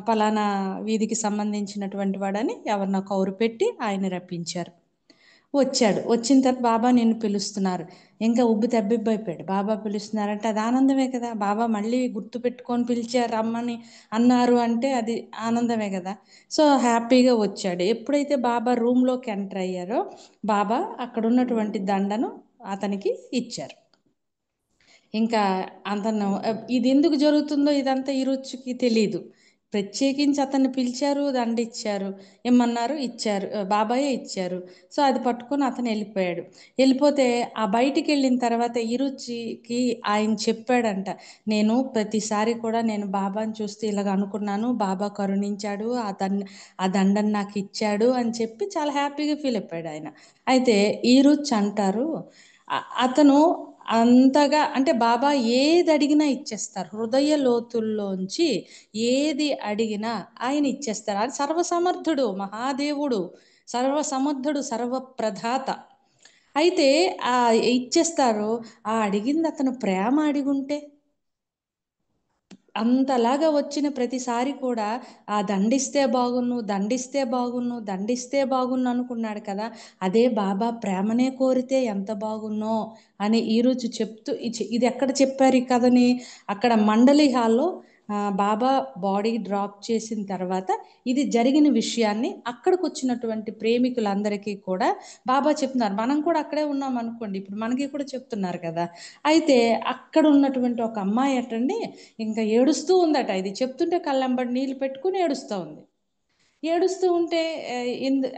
పలానా వీధికి సంబంధించినటువంటి వాడని ఎవరినో కౌరు పెట్టి ఆయన రప్పించారు. వచ్చాడు. వచ్చిన తర్వాత బాబా నిన్ను పిలుస్తున్నారు. ఇంకా ఉబ్బి తబ్బిబ్బైపోయాడు. బాబా పిలుస్తున్నారంటే అది ఆనందమే కదా. బాబా మళ్ళీ గుర్తు పెట్టుకొని పిలిచారు, రమ్మని అన్నారు అంటే అది ఆనందమే కదా. సో హ్యాపీగా వచ్చాడు. ఎప్పుడైతే బాబా రూమ్లోకి ఎంటర్ అయ్యారో బాబా అక్కడ ఉన్నటువంటి దండను అతనికి ఇచ్చారు. ఇంకా అతను ఇది ఎందుకు జరుగుతుందో ఇదంతా ఈ రుచికి తెలియదు. ప్రత్యేకించి అతన్ని పిలిచారు, దండ ఇచ్చారు, ఏమన్నారు ఇచ్చారు, బాబాయే ఇచ్చారు. సో అది పట్టుకొని అతను వెళ్ళిపోయాడు. వెళ్ళిపోతే ఆ బయటికి వెళ్ళిన తర్వాత ఈ రుచికి ఆయన చెప్పాడంట, నేను ప్రతిసారి కూడా నేను బాబాని చూస్తే ఇలాగ అనుకున్నాను, బాబా కరుణించాడు, ఆ దండను నాకు ఇచ్చాడు అని చెప్పి చాలా హ్యాపీగా ఫీల్ అయిపోయాడు ఆయన. అయితే ఈ రుచి అంటారు, అతను అంతగా అంటే బాబా ఏది అడిగినా ఇచ్చేస్తారు. హృదయ లోతుల్లోంచి ఏది అడిగినా ఆయన ఇచ్చేస్తారు. అది సర్వసమర్థుడు, మహాదేవుడు, సర్వసమర్థుడు, సర్వప్రదాత. అయితే ఆ ఇచ్చేస్తారు. ఆ అడిగింది అతను ప్రేమ అడిగుంటే అంతలాగా వచ్చిన ప్రతిసారి కూడా ఆ దండిస్తే బాగున్ను, దండిస్తే బాగున్ను, దండిస్తే బాగున్ను అనుకున్నాడు కదా. అదే బాబా ప్రేమనే కోరితే ఎంత బాగున్నో అని ఈరోజు చెప్తూ ఇది ఎక్కడ చెప్పారు ఈ కథని, అక్కడ మండలి హాల్లో బాబా బాడీ డ్రాప్ చేసిన తర్వాత ఇది జరిగిన విషయాన్ని అక్కడికి వచ్చినటువంటి ప్రేమికులందరికీ కూడా బాబా చెప్తున్నారు. మనం కూడా అక్కడే ఉన్నాం అనుకోండి, ఇప్పుడు మనకి కూడా చెప్తున్నారు కదా. అయితే అక్కడ ఉన్నటువంటి ఒక అమ్మాయి అటండి ఇంకా ఏడుస్తూ ఉందట. ఇది చెప్తుంటే కళ్ళెంబడి నీళ్ళు పెట్టుకుని ఏడుస్తూ ఉంది. ఏడుస్తూ ఉంటే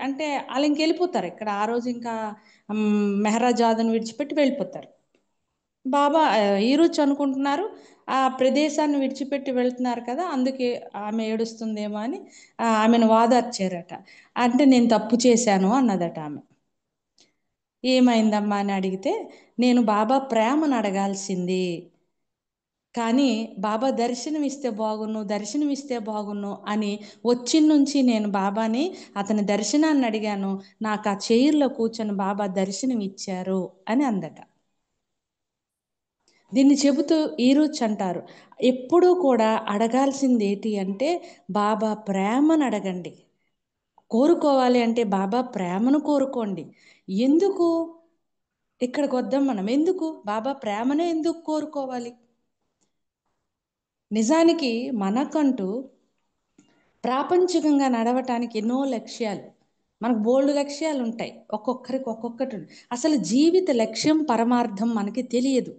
అంటే వాళ్ళు ఇంకెళ్ళిపోతారు. ఇక్కడ ఆ రోజు ఇంకా మెహరాజాదును విడిచిపెట్టి వెళ్ళిపోతారు. బాబా ఈరోజు అనుకుంటున్నారు ఆ ప్రదేశాన్ని విడిచిపెట్టి వెళ్తున్నారు కదా, అందుకే ఆమె ఏడుస్తుందేమో అని ఆమెను వాదార్చారట. అంటే నేను తప్పు చేశాను అన్నదట ఆమె. ఏమైందమ్మా అని అడిగితే, నేను బాబా ప్రేమను అడగాల్సింది, కానీ బాబా దర్శనం ఇస్తే బాగున్ను, దర్శనం ఇస్తే బాగున్ను అని వచ్చిన నుంచి నేను బాబాని అతని దర్శనాన్ని అడిగాను, నాకు ఆ చైర్లో కూర్చొని బాబా దర్శనం ఇచ్చారు అని అందట. దీన్ని చెబుతూ ఈరోజు అంటారు, ఎప్పుడూ కూడా అడగాల్సింది ఏంటి అంటే బాబా ప్రేమను అడగండి. కోరుకోవాలి అంటే బాబా ప్రేమను కోరుకోండి. ఎందుకు ఇక్కడికి వద్దాం మనం, ఎందుకు బాబా ప్రేమనే ఎందుకు కోరుకోవాలి? నిజానికి మనకంటూ ప్రాపంచికంగా నడవటానికి ఎన్నో లక్ష్యాలు, మనకు బోల్డ్ లక్ష్యాలు ఉంటాయి. ఒక్కొక్కరికి ఒక్కొక్కటి. అసలు జీవిత లక్ష్యం పరమార్థం మనకి తెలియదు.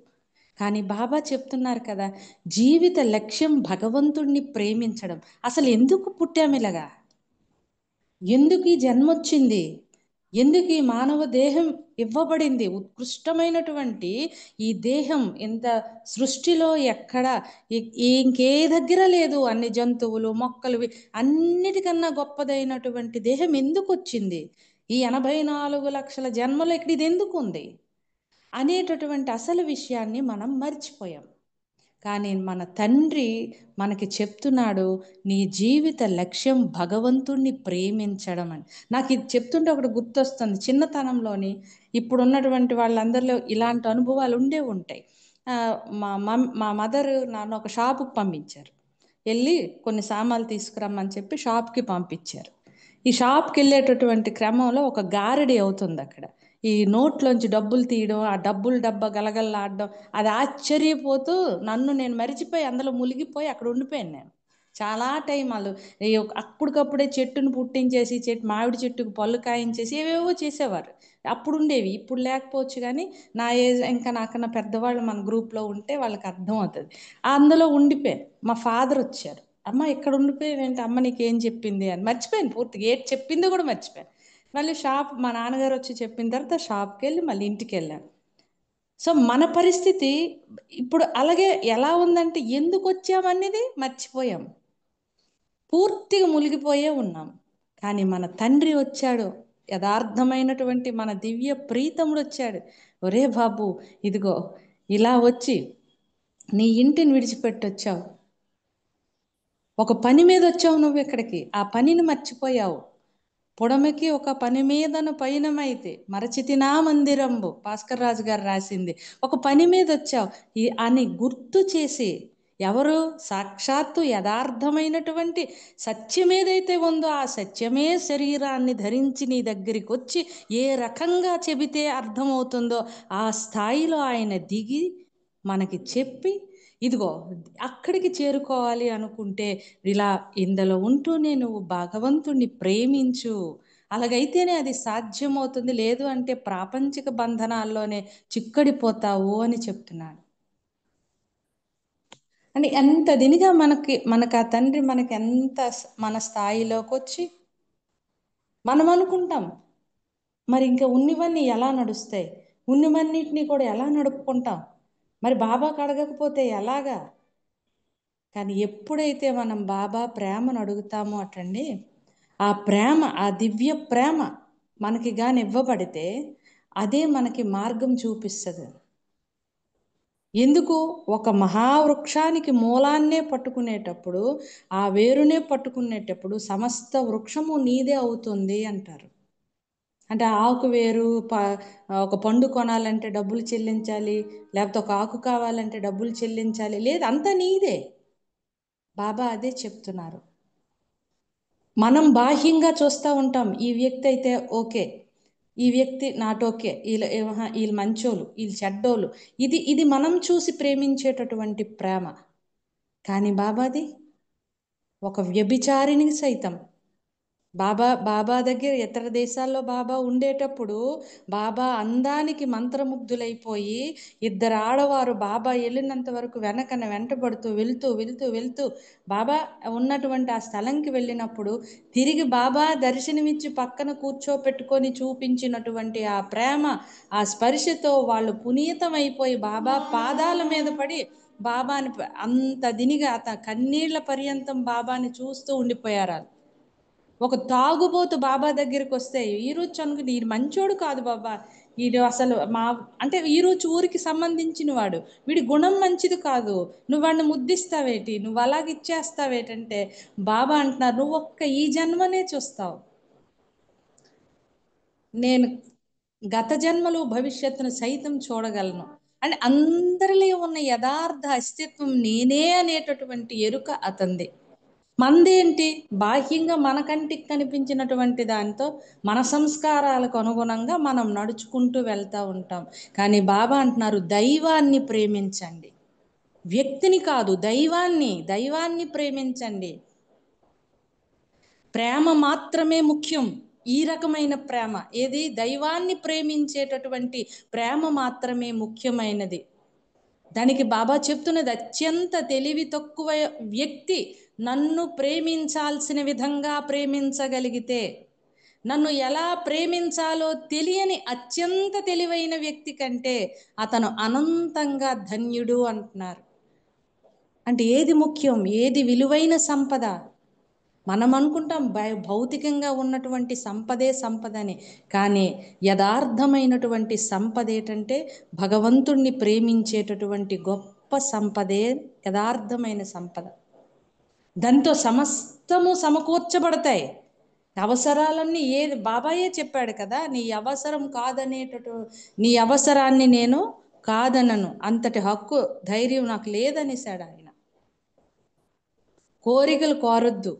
కానీ బాబా చెప్తున్నారు కదా, జీవిత లక్ష్యం భగవంతుణ్ణి ప్రేమించడం. అసలు ఎందుకు పుట్టామిలాగా, ఎందుకు ఈ జన్మొచ్చింది, ఎందుకు ఈ మానవ దేహం ఇవ్వబడింది? ఉత్కృష్టమైనటువంటి ఈ దేహం ఇంత సృష్టిలో ఎక్కడ ఇంకే దగ్గర లేదు. అన్ని జంతువులు, మొక్కలు అన్నిటికన్నా గొప్పదైనటువంటి దేహం ఎందుకు వచ్చింది? ఈ 84 లక్షల జన్మలో ఇక్కడ ఇది ఎందుకు ఉంది అనేటటువంటి అసలు విషయాన్ని మనం మర్చిపోయాం. కానీ మన తండ్రి మనకి చెప్తున్నాడు, నీ జీవిత లక్ష్యం భగవంతుణ్ణి ప్రేమించడం అని. నాకు ఇది చెప్తుంటే ఒకటి గుర్తొస్తుంది. చిన్నతనంలోని ఇప్పుడు ఉన్నటువంటి వాళ్ళందరిలో ఇలాంటి అనుభవాలు ఉండే ఉంటాయి. మా మదర్ నన్ను ఒక షాపుకి పంపించారు. వెళ్ళి కొన్ని సామాన్లు తీసుకురమ్మని చెప్పి షాప్కి పంపించారు. ఈ షాప్కి వెళ్ళేటటువంటి క్రమంలో ఒక గారడి అవుతుంది అక్కడ. ఈ నోట్లోంచి డబ్బులు తీయడం, ఆ డబ్బులు డబ్బా గలగలలాడడం, అది ఆశ్చర్యపోతూ నేను మరిచిపోయి అందులో మునిగిపోయి అక్కడ ఉండిపోయాను నేను చాలా టైం. వాళ్ళు అప్పటికప్పుడే చెట్టును పుట్టించేసి మామిడి చెట్టుకు పళ్ళు కాయించేసి ఏవేవో చేసేవారు. అప్పుడు ఉండేవి, ఇప్పుడు లేకపోవచ్చు. కానీ నా ఏజ్ ఇంకా నాకన్నా పెద్దవాళ్ళు మన గ్రూప్లో ఉంటే వాళ్ళకి అర్థం అవుతుంది. అందులో ఉండిపోయాను. మా ఫాదర్ వచ్చారు, అమ్మ ఇక్కడ ఉండిపోయావేంటి, అమ్మ నీకేం చెప్పింది అని. మర్చిపోయాను పూర్తిగా, ఏది చెప్పిందో కూడా మర్చిపోయాను. మళ్ళీ మా నాన్నగారు వచ్చి చెప్పిన తర్వాత షాప్కి వెళ్ళి మళ్ళీ ఇంటికి వెళ్ళాను. సో మన పరిస్థితి ఇప్పుడు అలాగే ఎలా ఉందంటే ఎందుకు వచ్చామనేది మర్చిపోయాం, పూర్తిగా మునిగిపోయే ఉన్నాం. కానీ మన తండ్రి వచ్చాడు, యథార్థమైనటువంటి మన దివ్య ప్రీతముడు వచ్చాడు. ఒరే బాబు, ఇదిగో ఇలా వచ్చి నీ ఇంటిని విడిచిపెట్టి వచ్చావు, ఒక పని మీద వచ్చావు నువ్వు ఇక్కడికి, ఆ పనిని మర్చిపోయావు. పొడమికి ఒక పని మీదను పయనమైతే మరచితినా మందిరంబు, భాస్కర్ రాజు గారు రాసింది. ఒక పని మీద వచ్చావు అని గుర్తు చేసి, ఎవరు సాక్షాత్తు యథార్థమైనటువంటి సత్యం ఏదైతే ఉందో ఆ సత్యమే శరీరాన్ని ధరించి నీ దగ్గరికి వచ్చి ఏ రకంగా చెబితే అర్థమవుతుందో ఆ స్థాయిలో ఆయన దిగి మనకి చెప్పి, ఇదిగో అక్కడికి చేరుకోవాలి అనుకుంటే ఇలా ఇందులో ఉంటూనే నువ్వు భగవంతుణ్ణి ప్రేమించు, అలాగైతేనే అది సాధ్యమవుతుంది. లేదు అంటే ప్రాపంచిక బంధనాల్లోనే చిక్కడిపోతావు అని చెప్తున్నాడు. అని ఎంత దినిగా మనకు ఆ తండ్రి మనకి ఎంత మన స్థాయిలోకి వచ్చి మనం అనుకుంటాం మరి ఇంకా ఉన్నవన్నీ ఎలా నడుస్తాయి, ఉన్నవన్నిటినీ కూడా ఎలా నడుపుకుంటాం, మరి బాబాకు అడగకపోతే ఎలాగా. కానీ ఎప్పుడైతే మనం బాబా ప్రేమను అడుగుతామో అటండి, ఆ ప్రేమ, ఆ దివ్య ప్రేమ మనకి గాని ఇవ్వబడితే అదే మనకి మార్గం చూపిస్తుంది. ఎందుకు? ఒక మహావృక్షానికి మూలాన్నే పట్టుకునేటప్పుడు, ఆ వేరునే పట్టుకునేటప్పుడు సమస్త వృక్షము నీదే అవుతుంది అంటారు. అంటే ఆకు వేరు ఒక పండు కొనాలంటే డబ్బులు చెల్లించాలి, లేకపోతే ఒక ఆకు కావాలంటే డబ్బులు చెల్లించాలి, లేదు అంతా నీదే. బాబా అదే చెప్తున్నారు. మనం బాహ్యంగా చూస్తూ ఉంటాం, ఈ వ్యక్తి అయితే ఓకే, ఈ వ్యక్తి నాట్ ఓకే, వీళ్ళు మంచోళ్ళు, వీళ్ళు చెడ్డోళ్ళు, ఇది మనం చూసి ప్రేమించేటటువంటి ప్రేమ. కానీ బాబాది ఒక వ్యభిచారిని సైతం బాబా దగ్గర ఇతర దేశాల్లో బాబా ఉండేటప్పుడు బాబా అందానికి మంత్రముగ్ధులైపోయి ఇద్దరు ఆడవారు బాబా వెళ్ళినంత వరకు వెంటబడుతూ వెళ్తూ బాబా ఉన్నటువంటి ఆ స్థలంకి వెళ్ళినప్పుడు తిరిగి బాబా దర్శనమిచ్చి పక్కన కూర్చోపెట్టుకొని చూపించినటువంటి ఆ ప్రేమ, ఆ స్పర్శతో వాళ్ళు పునీతమైపోయి బాబా పాదాల మీద పడి బాబాని అంత దినిగా కన్నీళ్ల పర్యంతం బాబాని చూస్తూ ఉండిపోయారు. ఒక తాగుబోతు బాబా దగ్గరికి వస్తే ఈరోజు అనుకుని ఈ మంచోడు కాదు బాబా, వీడు అసలు అంటే ఈరోజు ఊరికి సంబంధించిన వాడు, వీడి గుణం మంచిది కాదు, నువ్వు వాడిని ముద్దిస్తావేటి, నువ్వు అలాగ ఇచ్చేస్తావేటంటే బాబా అంటున్నారు, నువ్వు ఈ జన్మనే చూస్తావు, నేను గత జన్మలు భవిష్యత్తును సైతం చూడగలను అని అందరిలో ఉన్న యథార్థ అస్తిత్వం నేనే అనేటటువంటి ఎరుక అతంది. మందేంటి? బాహ్యంగా మన కంటికి కనిపించినటువంటి దాంతో మన సంస్కారాలకు అనుగుణంగా మనం నడుచుకుంటూ వెళ్తూ ఉంటాం. కానీ బాబా అంటున్నారు, దైవాన్ని ప్రేమించండి, వ్యక్తిని కాదు, దైవాన్ని ప్రేమించండి. ప్రేమ మాత్రమే ముఖ్యం. ఈ రకమైన ప్రేమ ఏది? దైవాన్ని ప్రేమించేటటువంటి ప్రేమ మాత్రమే ముఖ్యమైనది. దానికి బాబా చెప్తున్నది, అత్యంత తెలివి తక్కువ వ్యక్తి నన్ను ప్రేమించాల్సిన విధంగా ప్రేమించగలిగితే, నన్ను ఎలా ప్రేమించాలో తెలియని అత్యంత తెలివైన వ్యక్తి కంటే అతను అనంతంగా ధన్యుడు అంటున్నారు. అంటే ఏది ముఖ్యం, ఏది విలువైన సంపద? మనం అనుకుంటాం భౌతికంగా ఉన్నటువంటి సంపదే సంపదని, కానీ యథార్థమైనటువంటి సంపద ఏంటంటే భగవంతుణ్ణి ప్రేమించేటటువంటి గొప్ప సంపదే యథార్థమైన సంపద. దాంతో సమస్తము సమకూర్చబడతాయి. అవసరాలన్నీ ఏది బాబాయే చెప్పాడు కదా, నీ అవసరం నీ అవసరాన్ని నేను కాదనను, అంతటి హక్కు ధైర్యం నాకు లేదనిసాడు ఆయన. కోరికలు కోరొద్దు,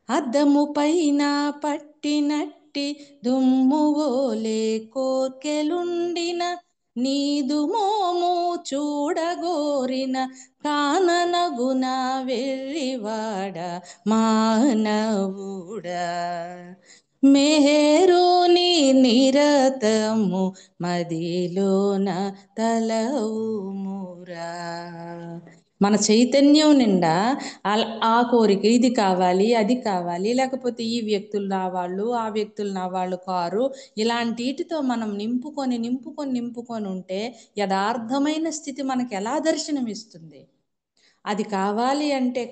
అద్దము పైన పట్టినట్టి దుమ్మువోలే కోర్కెలుండిన, నీదు మోము చూడగోరిన కాననగున వెర్రివాడ మానవుడా, మేరుని నిరతము మదిలోన తలవుమురా. మన చైతన్యం నిండా ఆ కోరిక, ఇది కావాలి, అది కావాలి, లేకపోతే ఈ వ్యక్తులు నా వాళ్ళు, ఆ వ్యక్తులు నా వాళ్ళు కారు, ఇలాంటితో మనం నింపుకొని ఉంటే యథార్థమైన స్థితి మనకు ఎలా దర్శనమిస్తుంది? అది కావాలి అంటే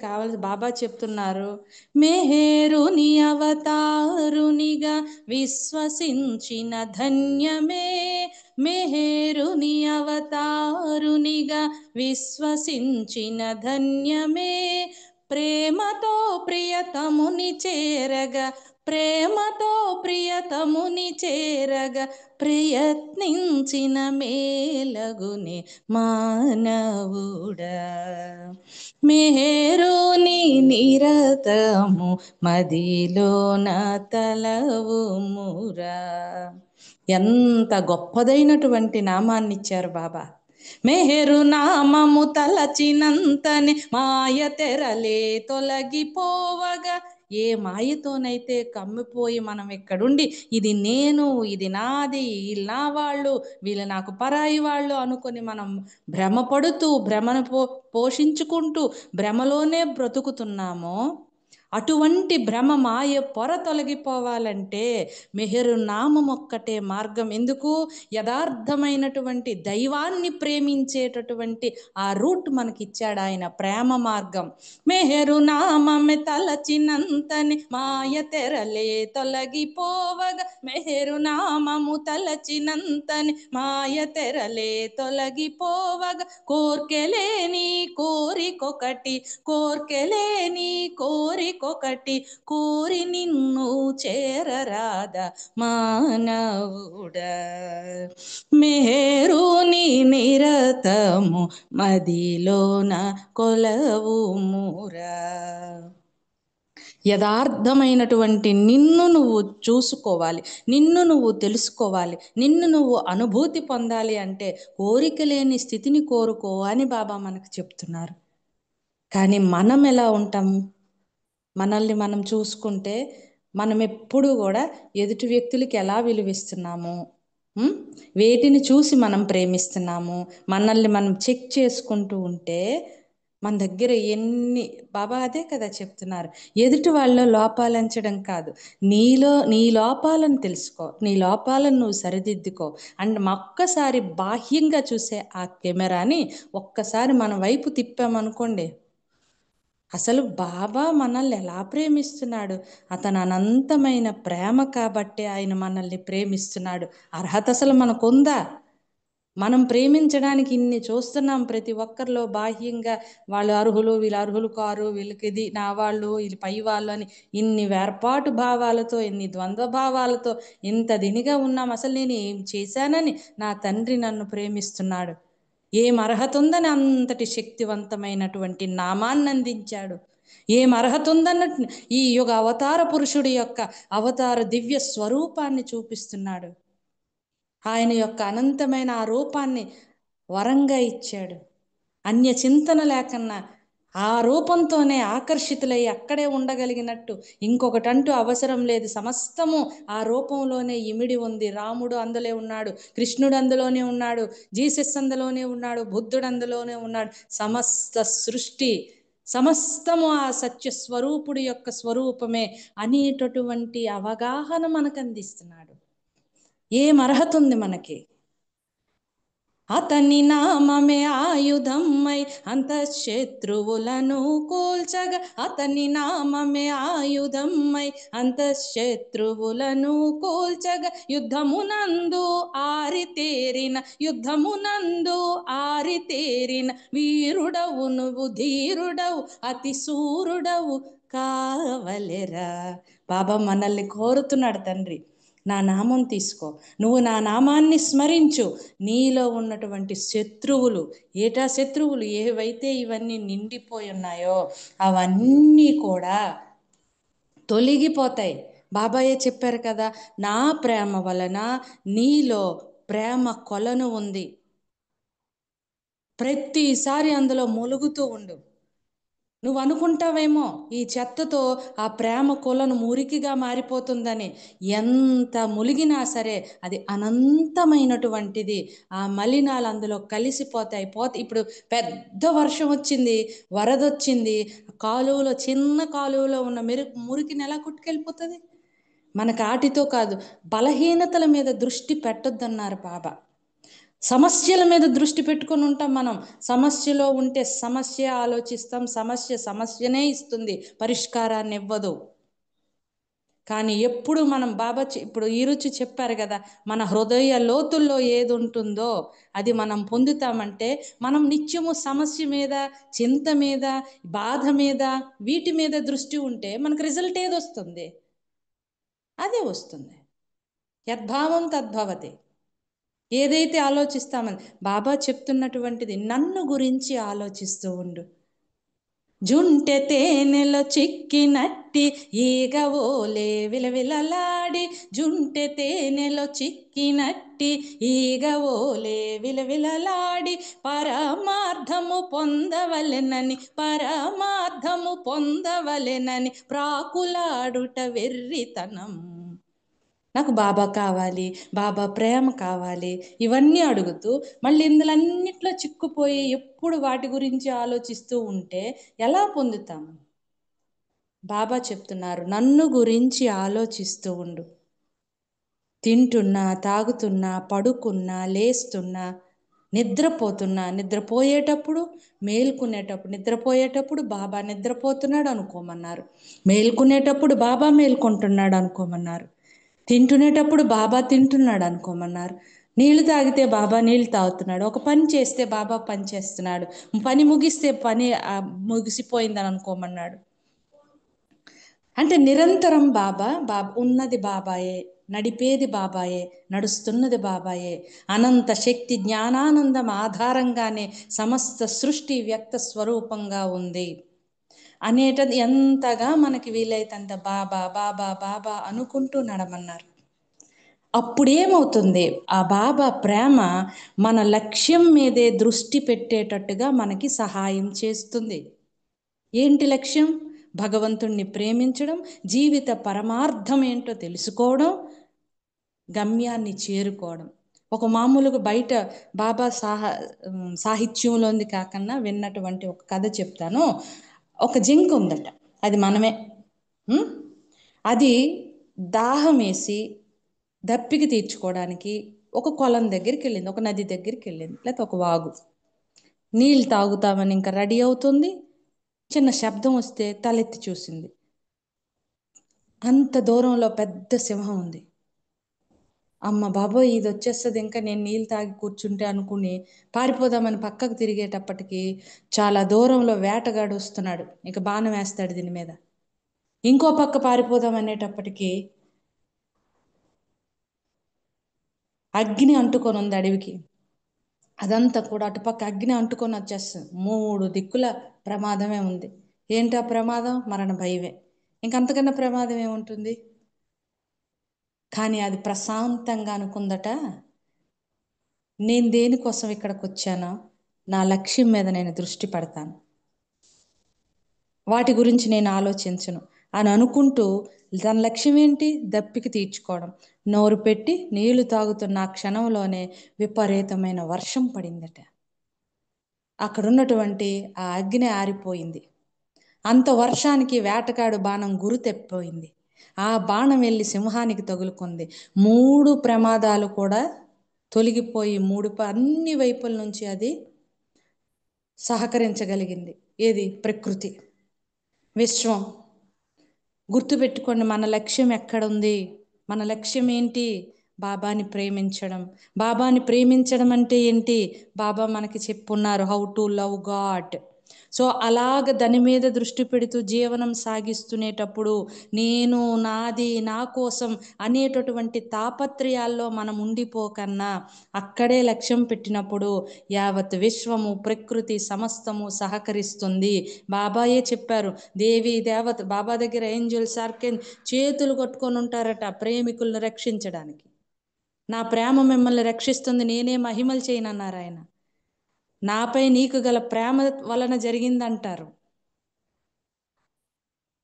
బాబా చెప్తున్నారు, మేరుని అవతారునిగా విశ్వసించిన ధన్యమే, మేరుని అవతారునిగా విశ్వసించిన ధన్యమే, ప్రేమతో ప్రియతముని చేరగా, ప్రేమతో ప్రియతముని చేరగా ప్రయత్నించిన మేలగునే మానవుడా. మెహరుని నిరతము మదిలోన తలవుమురా. ఎంత గొప్పదైనటువంటి నామాన్ని ఇచ్చారు బాబా. మెహరు నామము తలచినంతని మాయ తెరలే తొలగిపోవగా. ఏ మాయతోనైతే కమ్మిపోయి మనం ఎక్కడుండి ఇది నేను, ఇది నాది, వీళ్ళు నా వాళ్ళు, వీళ్ళు నాకు పరాయి వాళ్ళు అనుకొని మనం భ్రమపడుతూ భ్రమను పోషించుకుంటూ భ్రమలోనే బ్రతుకుతున్నామో, అటువంటి భ్రమ మాయ పొర తొలగిపోవాలంటే మెహరు నామం ఒక్కటే మార్గం. ఎందుకు? యథార్థమైనటువంటి దైవాన్ని ప్రేమించేటటువంటి ఆ రూట్ మనకిచ్చాడు ఆయన, ప్రేమ మార్గం. మెహరు నామమే తలచినంతని మాయ తెరలే తొలగిపోవగా, మెహరు నామము తలచినంతని మాయ తెరలే తొలగిపోవగా. కోర్కెలేని కోరికొకటి, కోర్కెలేని కోరికొకటి, కోరి నిన్ను చేరరాదా మానవుడా. మెహరుని నిరతము మదిలోన కొలవుమురా. యథార్థమైనటువంటి నిన్ను నువ్వు చూసుకోవాలి, నిన్ను నువ్వు తెలుసుకోవాలి, నిన్ను నువ్వు అనుభూతి పొందాలి అంటే కోరిక లేని స్థితిని కోరుకో అని బాబా మనకు చెప్తున్నారు. కానీ మనం ఎలా ఉంటాము? మనల్ని మనం చూసుకుంటే మనం ఎప్పుడూ కూడా ఎదుటి వ్యక్తులకి ఎలా విలువిస్తున్నాము, వేటిని చూసి మనం ప్రేమిస్తున్నాము, మనల్ని మనం చెక్ చేసుకుంటూ ఉంటే మన దగ్గర ఎన్ని, బాబా అదే కదా చెప్తున్నారు, ఎదుటి వాళ్ళ లోపాలంచడం కాదు, నీ లోపాలను తెలుసుకో, నీ లోపాలను నువ్వు సరిదిద్దుకో. అండ్ ఒక్కసారి బాహ్యంగా చూసే ఆ కెమెరాని ఒక్కసారి మన వైపు తిప్పామనుకోండి, అసలు బాబా మనల్ని ఎలా ప్రేమిస్తున్నాడు, అతను అనంతమైన ప్రేమ కాబట్టి ఆయన మనల్ని ప్రేమిస్తున్నాడు. అర్హత అసలు మనకుందా? మనం ప్రేమించడానికి ఇన్ని చూస్తున్నాం ప్రతి ఒక్కరిలో బాహ్యంగా, వాళ్ళు అర్హులు, వీళ్ళు అర్హులు కారు, వీళ్ళకి ఇది నా వాళ్ళు, వీళ్ళు పై వాళ్ళు అని ఇన్ని వేర్పాటు భావాలతో, ఇన్ని ద్వంద్వ భావాలతో ఇంత దినిగా ఉన్నాం. అసలు నేను ఏం చేశానని నా తండ్రి నన్ను ప్రేమిస్తున్నాడు? ఏం అర్హత ఉందని అంతటి శక్తివంతమైనటువంటి నామాన్ని అందించాడు? ఏం అర్హత ఉందన్నట్టు ఈ యుగ అవతార పురుషుడి యొక్క అవతార దివ్య స్వరూపాన్ని చూపిస్తున్నాడు. ఆయన యొక్క అనంతమైన ఆ రూపాన్ని వరంగా ఇచ్చాడు. అన్య చింతన లేకన్నా ఆ రూపంతోనే ఆకర్షితులై అక్కడే ఉండగలిగినట్టు ఇంకొకటంటూ అవసరం లేదు. సమస్తము ఆ రూపంలోనే ఇమిడి ఉంది. రాముడు అందులో ఉన్నాడు, కృష్ణుడు అందులోనే ఉన్నాడు, జీసస్ అందులోనే ఉన్నాడు, బుద్ధుడు అందులోనే ఉన్నాడు. సమస్త సృష్టి సమస్తము ఆ సత్య స్వరూపుడి యొక్క స్వరూపమే అనేటటువంటి అవగాహన మనకు అందిస్తున్నాడు. ఏం అర్హత ఉంది మనకి? అతని నామమే ఆయుధమై అంతఃశత్రువులను కూల్చగా, అతని నామమే ఆయుధమై అంతఃశత్రువులను కూల్చగా. యుద్ధమునందు ఆరితేరిన వీరుడవు నువ్వు, ధీరుడవు, అతి సూరుడవు కావలెరా. బాబా మనల్ని కోరుతున్నాడు, తండ్రి నా నామం తీసుకో, నువ్వు నా నామాన్ని స్మరించు, నీలో ఉన్నటువంటి శత్రువులు, ఏటా శత్రువులు ఏవైతే ఇవన్నీ నిండిపోయి ఉన్నాయో అవన్నీ కూడా తొలగిపోతాయి. బాబాయే చెప్పారు కదా, నా ప్రేమ వలన నీలో ప్రేమ కొలను ఉంది, ప్రతిసారి అందులో మొలుగుతూ ఉండు. నువ్వు అనుకుంటావేమో ఈ చెత్తతో ఆ ప్రేమ కొలను మురికిగా మారిపోతుందని. ఎంత ములిగినా సరే అది అనంతమైనటువంటిది. ఆ మలినాలు అందులో కలిసిపోతాయి. ఇప్పుడు పెద్ద వర్షం వచ్చింది, వరదొచ్చింది, కాలువలో చిన్న కాలువలో ఉన్న మురికిని ఎలా కొట్టుకెళ్ళిపోతుంది? మనకు ఆటితో కాదు, బలహీనతల మీద దృష్టి పెట్టొద్దన్నారు బాబా. సమస్యల మీద దృష్టి పెట్టుకొని ఉంటాం మనం. సమస్యలో ఉంటే సమస్య ఆలోచిస్తాం, సమస్యనే ఇస్తుంది, పరిష్కారాన్ని ఇవ్వదు. కానీ ఎప్పుడు మనం బాబా ఇప్పుడు ఈ రుచి చెప్పారు కదా, మన హృదయ లోతుల్లో ఏది ఉంటుందో అది మనం పొందుతామంటే, మనం నిత్యము సమస్య మీద, చింత మీద, బాధ మీద, వీటి మీద దృష్టి ఉంటే మనకు రిజల్ట్ ఏది వస్తుంది? అదే వస్తుంది. యద్భావం తద్భవతి. ఏదైతే ఆలోచిస్తామని బాబా చెప్తున్నటువంటిది, నన్ను గురించి ఆలోచిస్తూ ఉండు. జుంటె తేనెలో చిక్కినట్టి ఈగవోలే విలవిలలాడి, జుంటె తేనెలో చిక్కినట్టి ఈగవోలే విలవిలలాడి, పరమార్థము పొందవలెనని, పరమార్థము పొందవలెనని ప్రాకులాడుట వెర్రితనం. నాకు బాబా కావాలి, బాబా ప్రేమ కావాలి, ఇవన్నీ అడుగుతూ మళ్ళీ ఇందులన్నిట్లో చిక్కుపోయి ఎప్పుడు వాటి గురించి ఆలోచిస్తూ ఉంటే ఎలా పొందుతాము? బాబా చెప్తున్నారు, నన్ను గురించి ఆలోచిస్తూ ఉండు. తింటున్నా, తాగుతున్నా, పడుకున్నా, లేస్తున్నా, నిద్రపోతున్నా, నిద్రపోయేటప్పుడు, మేల్కునేటప్పుడు, నిద్రపోయేటప్పుడు బాబా నిద్రపోతున్నాడు అనుకోమన్నారు, మేల్కునేటప్పుడు బాబా మేల్కొంటున్నాడు అనుకోమన్నారు, తింటునేటప్పుడు బాబా తింటున్నాడు అనుకోమన్నారు, నీళ్లు తాగితే బాబా నీళ్లు తాగుతున్నాడు, ఒక పని చేస్తే బాబా పని చేస్తున్నాడు, పని ముగిస్తే పని ముగిసిపోయిందని అనుకోమన్నాడు. అంటే నిరంతరం బాబా ఉన్నది బాబాయే, నడిపేది బాబాయే, నడుస్తున్నది బాబాయే, అనంత శక్తి జ్ఞానానందం ఆధారంగానే సమస్త సృష్టి వ్యక్త స్వరూపంగా ఉంది అనేటది ఎంతగా మనకి వీలైతంత బాబా బాబా బాబా అనుకుంటూ నడమన్నారు. అప్పుడేమవుతుంది? ఆ బాబా ప్రేమ మన లక్ష్యం మీదే దృష్టి పెట్టేటట్టుగా మనకి సహాయం చేస్తుంది. ఏంటి లక్ష్యం? భగవంతుణ్ణి ప్రేమించడం, జీవిత పరమార్థం ఏంటో తెలుసుకోవడం, గమ్యాన్ని చేరుకోవడం. ఒక మామూలుగా బయట బాబా సాహిత్యంలోంది కాకుండా విన్నటువంటి ఒక కథ చెప్తాను. ఒక జింక ఉందట, అది మనమే. అది దాహం వేసి దప్పికి తీర్చుకోవడానికి ఒక కొలం దగ్గరికి వెళ్ళింది, ఒక నది దగ్గరికి వెళ్ళింది, లేకపోతే ఒక వాగు. నీళ్ళు తాగుతామని ఇంకా రెడీ అవుతుంది. చిన్న శబ్దం వస్తే తలెత్తి చూసింది. అంత దూరంలో పెద్ద సింహం ఉంది. అమ్మ బాబోయ్, ఇది వచ్చేస్తుంది, ఇంకా నేను నీళ్ళు తాగి కూర్చుంటే అనుకుని పారిపోదామని పక్కకు తిరిగేటప్పటికి చాలా దూరంలో వేటగాడు వస్తున్నాడు, ఇక బాణం వేస్తాడు దీని మీద. ఇంకో పక్క పారిపోదాం అనేటప్పటికీ అగ్ని అంటుకొని ఉంది అడవికి. అదంతా కూడా అటుపక్క అగ్ని అంటుకొని వచ్చేస్తుంది. 3 దిక్కుల ప్రమాదమే ఉంది. ఏంటా ప్రమాదం? మరణ భయమే. ఇంకంతకన్నా ప్రమాదం ఏముంటుంది? కానీ అది ప్రశాంతంగా అనుకుందట, నేను దేనికోసం ఇక్కడికి వచ్చానో నా లక్ష్యం మీద నేను దృష్టి పెడతాను, వాటి గురించి నేను ఆలోచించను అని అనుకుంటూ తన లక్ష్యం ఏంటి? దప్పికి తీర్చుకోవడం. నోరు పెట్టి నీళ్లు తాగుతున్న ఆ క్షణంలోనే విపరీతమైన వర్షం పడిందట. అక్కడున్నటువంటి ఆ అగ్ని ఆరిపోయింది. అంత వర్షానికి వేటగాడు బాణం గురి తెప్పిపోయింది. ఆ బాణం వెళ్ళి సింహానికి తగులుకుంది. 3 ప్రమాదాలు కూడా తొలగిపోయి అన్ని వైపుల నుంచి అది సహకరించగలిగింది. ఏది? ప్రకృతి, విశ్వం. గుర్తుపెట్టుకోండి, మన లక్ష్యం ఎక్కడుంది? మన లక్ష్యం ఏంటి? బాబాని ప్రేమించడం. బాబాని ప్రేమించడం అంటే ఏంటి? బాబా మనకి చెప్పున్నారు, how to love God. So అలాగ దాని మీద దృష్టి పెడుతూ జీవనం సాగిస్తునేటప్పుడు నేను, నాది, నా కోసం అనేటటువంటి తాపత్రయాల్లో మనం ఉండిపోకన్నా అక్కడే లక్ష్యం పెట్టినప్పుడు యావత్ విశ్వము, ప్రకృతి సమస్తము సహకరిస్తుంది. బాబాయే చెప్పారు, దేవి దేవత బాబా దగ్గర ఏంజల్స్ ఆర్కెన్ చేతులు కొట్టుకొని ఉంటారట ప్రేమికులను రక్షించడానికి. నా ప్రేమ మిమ్మల్ని రక్షిస్తుంది, నేనే మహిమలు చేయనన్నారు ఆయన. నాపై నీకు గల ప్రేమ వలన జరిగిందంటారు.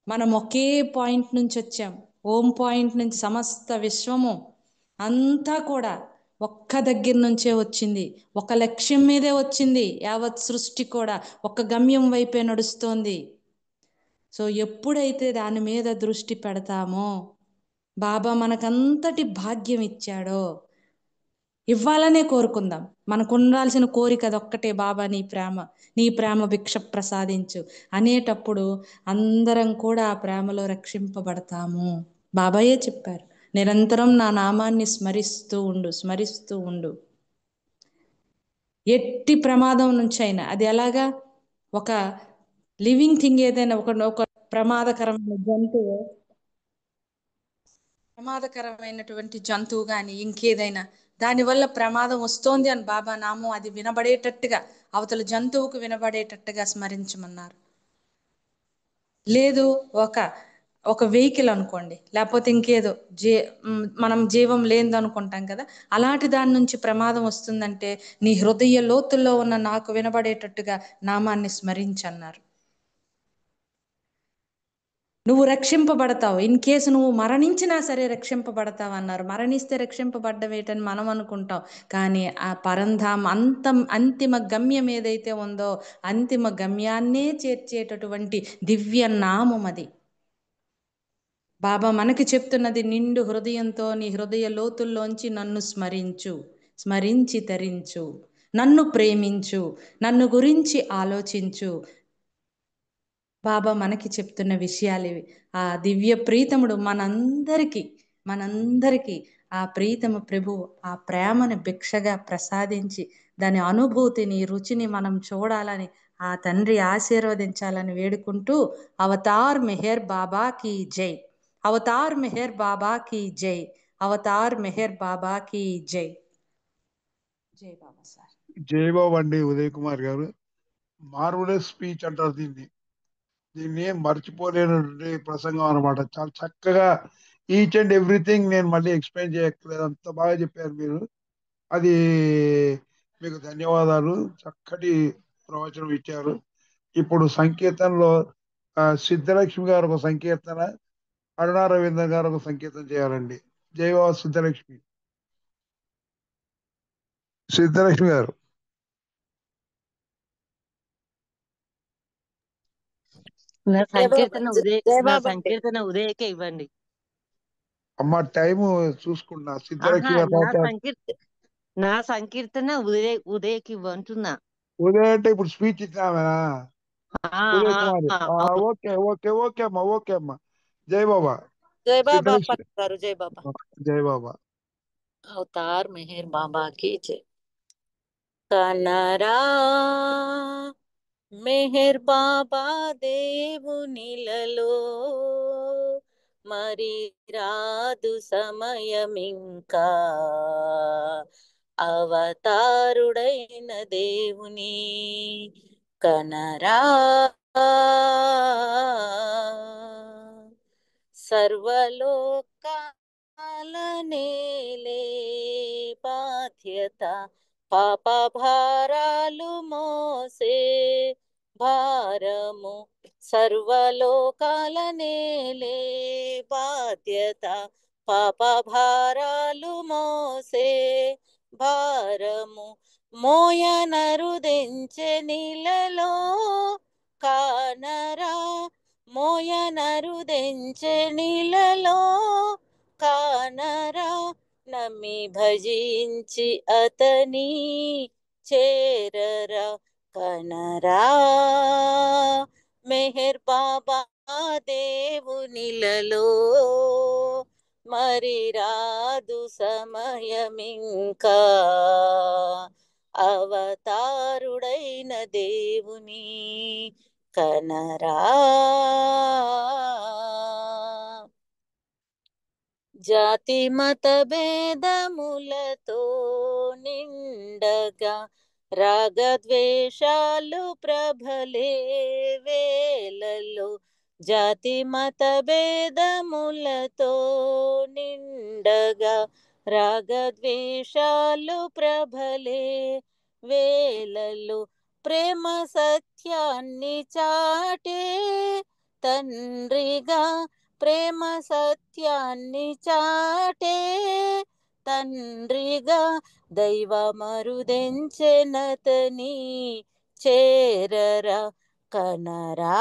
మనం ఒకే పాయింట్ నుంచి వచ్చాం, ఓం పాయింట్ నుంచి. సమస్త విశ్వము అంతా కూడా ఒక్క దగ్గర నుంచే వచ్చింది, ఒక లక్ష్యం మీదే వచ్చింది. యావత్ సృష్టి కూడా ఒక గమ్యం వైపే నడుస్తోంది. సో ఎప్పుడైతే దాని మీద దృష్టి పెడతామో, బాబా మనకంతటి భాగ్యం ఇచ్చాడో, ఇవ్వాలనే కోరుకుందాం. మనకు ఉండాల్సిన కోరిక అదొక్కటే, బాబా నీ ప్రేమ భిక్ష ప్రసాదించు అనేటప్పుడు అందరం కూడా ఆ ప్రేమలో రక్షింపబడతాము. బాబాయే చెప్పారు, నిరంతరం నా నామాన్ని స్మరిస్తూ ఉండు, స్మరిస్తూ ఉండు. ఎట్టి ప్రమాదం నుంచి అయినా, అది ఎలాగా, ఒక లివింగ్ థింగ్ ఏదైనా, ఒక ప్రమాదకరమైనటువంటి జంతువు కానీ ఇంకేదైనా, దానివల్ల ప్రమాదం వస్తోంది అని బాబా నామం అది వినబడేటట్టుగా, అవతల జంతువుకు వినబడేటట్టుగా స్మరించమన్నారు. లేదు ఒక వెహికల్ అనుకోండి, లేకపోతే ఇంకేదో మనం జీవం లేనిది అనుకుంటాం కదా, అలాంటి దాని నుంచి ప్రమాదం వస్తుందంటే నీ హృదయ లోతుల్లో ఉన్న నాకు వినబడేటట్టుగా నామాన్ని స్మరించన్నారు. నువ్వు రక్షింపబడతావు, ఇన్ కేసు నువ్వు మరణించినా సరే రక్షింపబడతావు అన్నారు. మరణిస్తే రక్షింపబడ్డవేటని మనం అనుకుంటాం, కానీ ఆ పరంధాం అంతిమ గమ్యం ఏదైతే ఉందో అంతిమ గమ్యాన్నే చేర్చేటటువంటి దివ్య నామం అది. బాబా మనకి చెప్తున్నది, నిండు హృదయంతో నీ హృదయ లోతుల్లోంచి నన్ను స్మరించు, స్మరించి తరించు, నన్ను ప్రేమించు, నన్ను గురించి ఆలోచించు. బాబా మనకి చెప్తున్న విషయాలు ఇవి. ఆ దివ్య ప్రీతముడు మనందరికీ ఆ ప్రీతమ ప్రభు ఆ ప్రేమని భిక్షగా ప్రసాదించి దాని అనుభూతిని, రుచిని మనం చూడాలని ఆ తండ్రి ఆశీర్వదించాలని వేడుకుంటూ, అవతార్ మెహర్ బాబా కీ జై, అవతార్ మెహర్ బాబా కీ జై, అవతార్ మెహర్ బాబా కీ జై. జై బాబా సార్. జై బాబు అండి ఉదయ్ కుమార్ గారు. మార్వలెస్ స్పీచ్ అంటారు దీన్ని ఏం మర్చిపోలేనటువంటి ప్రసంగం అనమాట. చాలా చక్కగా ఈచ్ అండ్ ఎవ్రీథింగ్ నేను మళ్ళీ ఎక్స్ప్లెయిన్ చేయక్కర్లేదు, అంత బాగా చెప్పారు మీరు. అది మీకు ధన్యవాదాలు, చక్కటి ప్రవచనం ఇచ్చారు. ఇప్పుడు సంకీర్తనలో సిద్ధలక్ష్మి గారు ఒక సంకీర్తన, అరుణా రవీంద్ర గారు ఒక సంకీర్తన చేయాలండి. జైవా సిద్ధలక్ష్మి గారు. నా జై బాబా, సంకీర్తన ఉదయకే ఇవ్వండి. అమ్మ టైం చూసుకున్నా. ఆహా, సిద్ధలక్ష్మి గారు నా సంకీర్తన ఉదయకి ఇవ్వంటున్నా. ఉదయం అంటే ఇప్పుడు స్పీచ్ ఇచ్చినామేనా ఉదయ్ కుమార్? అవును. ఓకే ఓకే ఓకే అమ్మా, ఓకే అమ్మా. జై బాబా. జై బాబా సిద్ధలక్ష్మి అప్పన్న గారు, జై బాబా. జై బాబా. అవతార్ మెహర్ బాబా की जय. కనరా మెహర్ బాబా దేవునిలలో, మరి రాదు సమయమింకా, అవతారుడైన దేవుని కనరా. సర్వలోకాల నేలే బాధ్యత, పాప భారాలు మోసే భారము, సర్వలోకాల నేలే బాధ్యత, పాప భారాలు మోసే భారము, మోయనరుదించె నీలలో కానరా, మోయనరుదించె నీలలో కానరా, నమ్మి భజించి అతని చేరరా, కనరా మెహర్ బాబా దేవునిలలో, మరి రాదు సమయమింకా, అవతారుడైన దేవుని కనరా. జాతి మత భేదములతో నిండగా, రాగద్వేషాలు ప్రభలే వేలలో, జాతి మత భేదములతో నిండగా, రాగద్వేషాలు ప్రభలే వేలలో, ప్రేమ సత్యాన్ని చాటే తండ్రిగా, ప్రేమ సత్యాన్ని చాటే తండ్రిగా, దైవమరుదెంచెనతని చేరరా, కనరా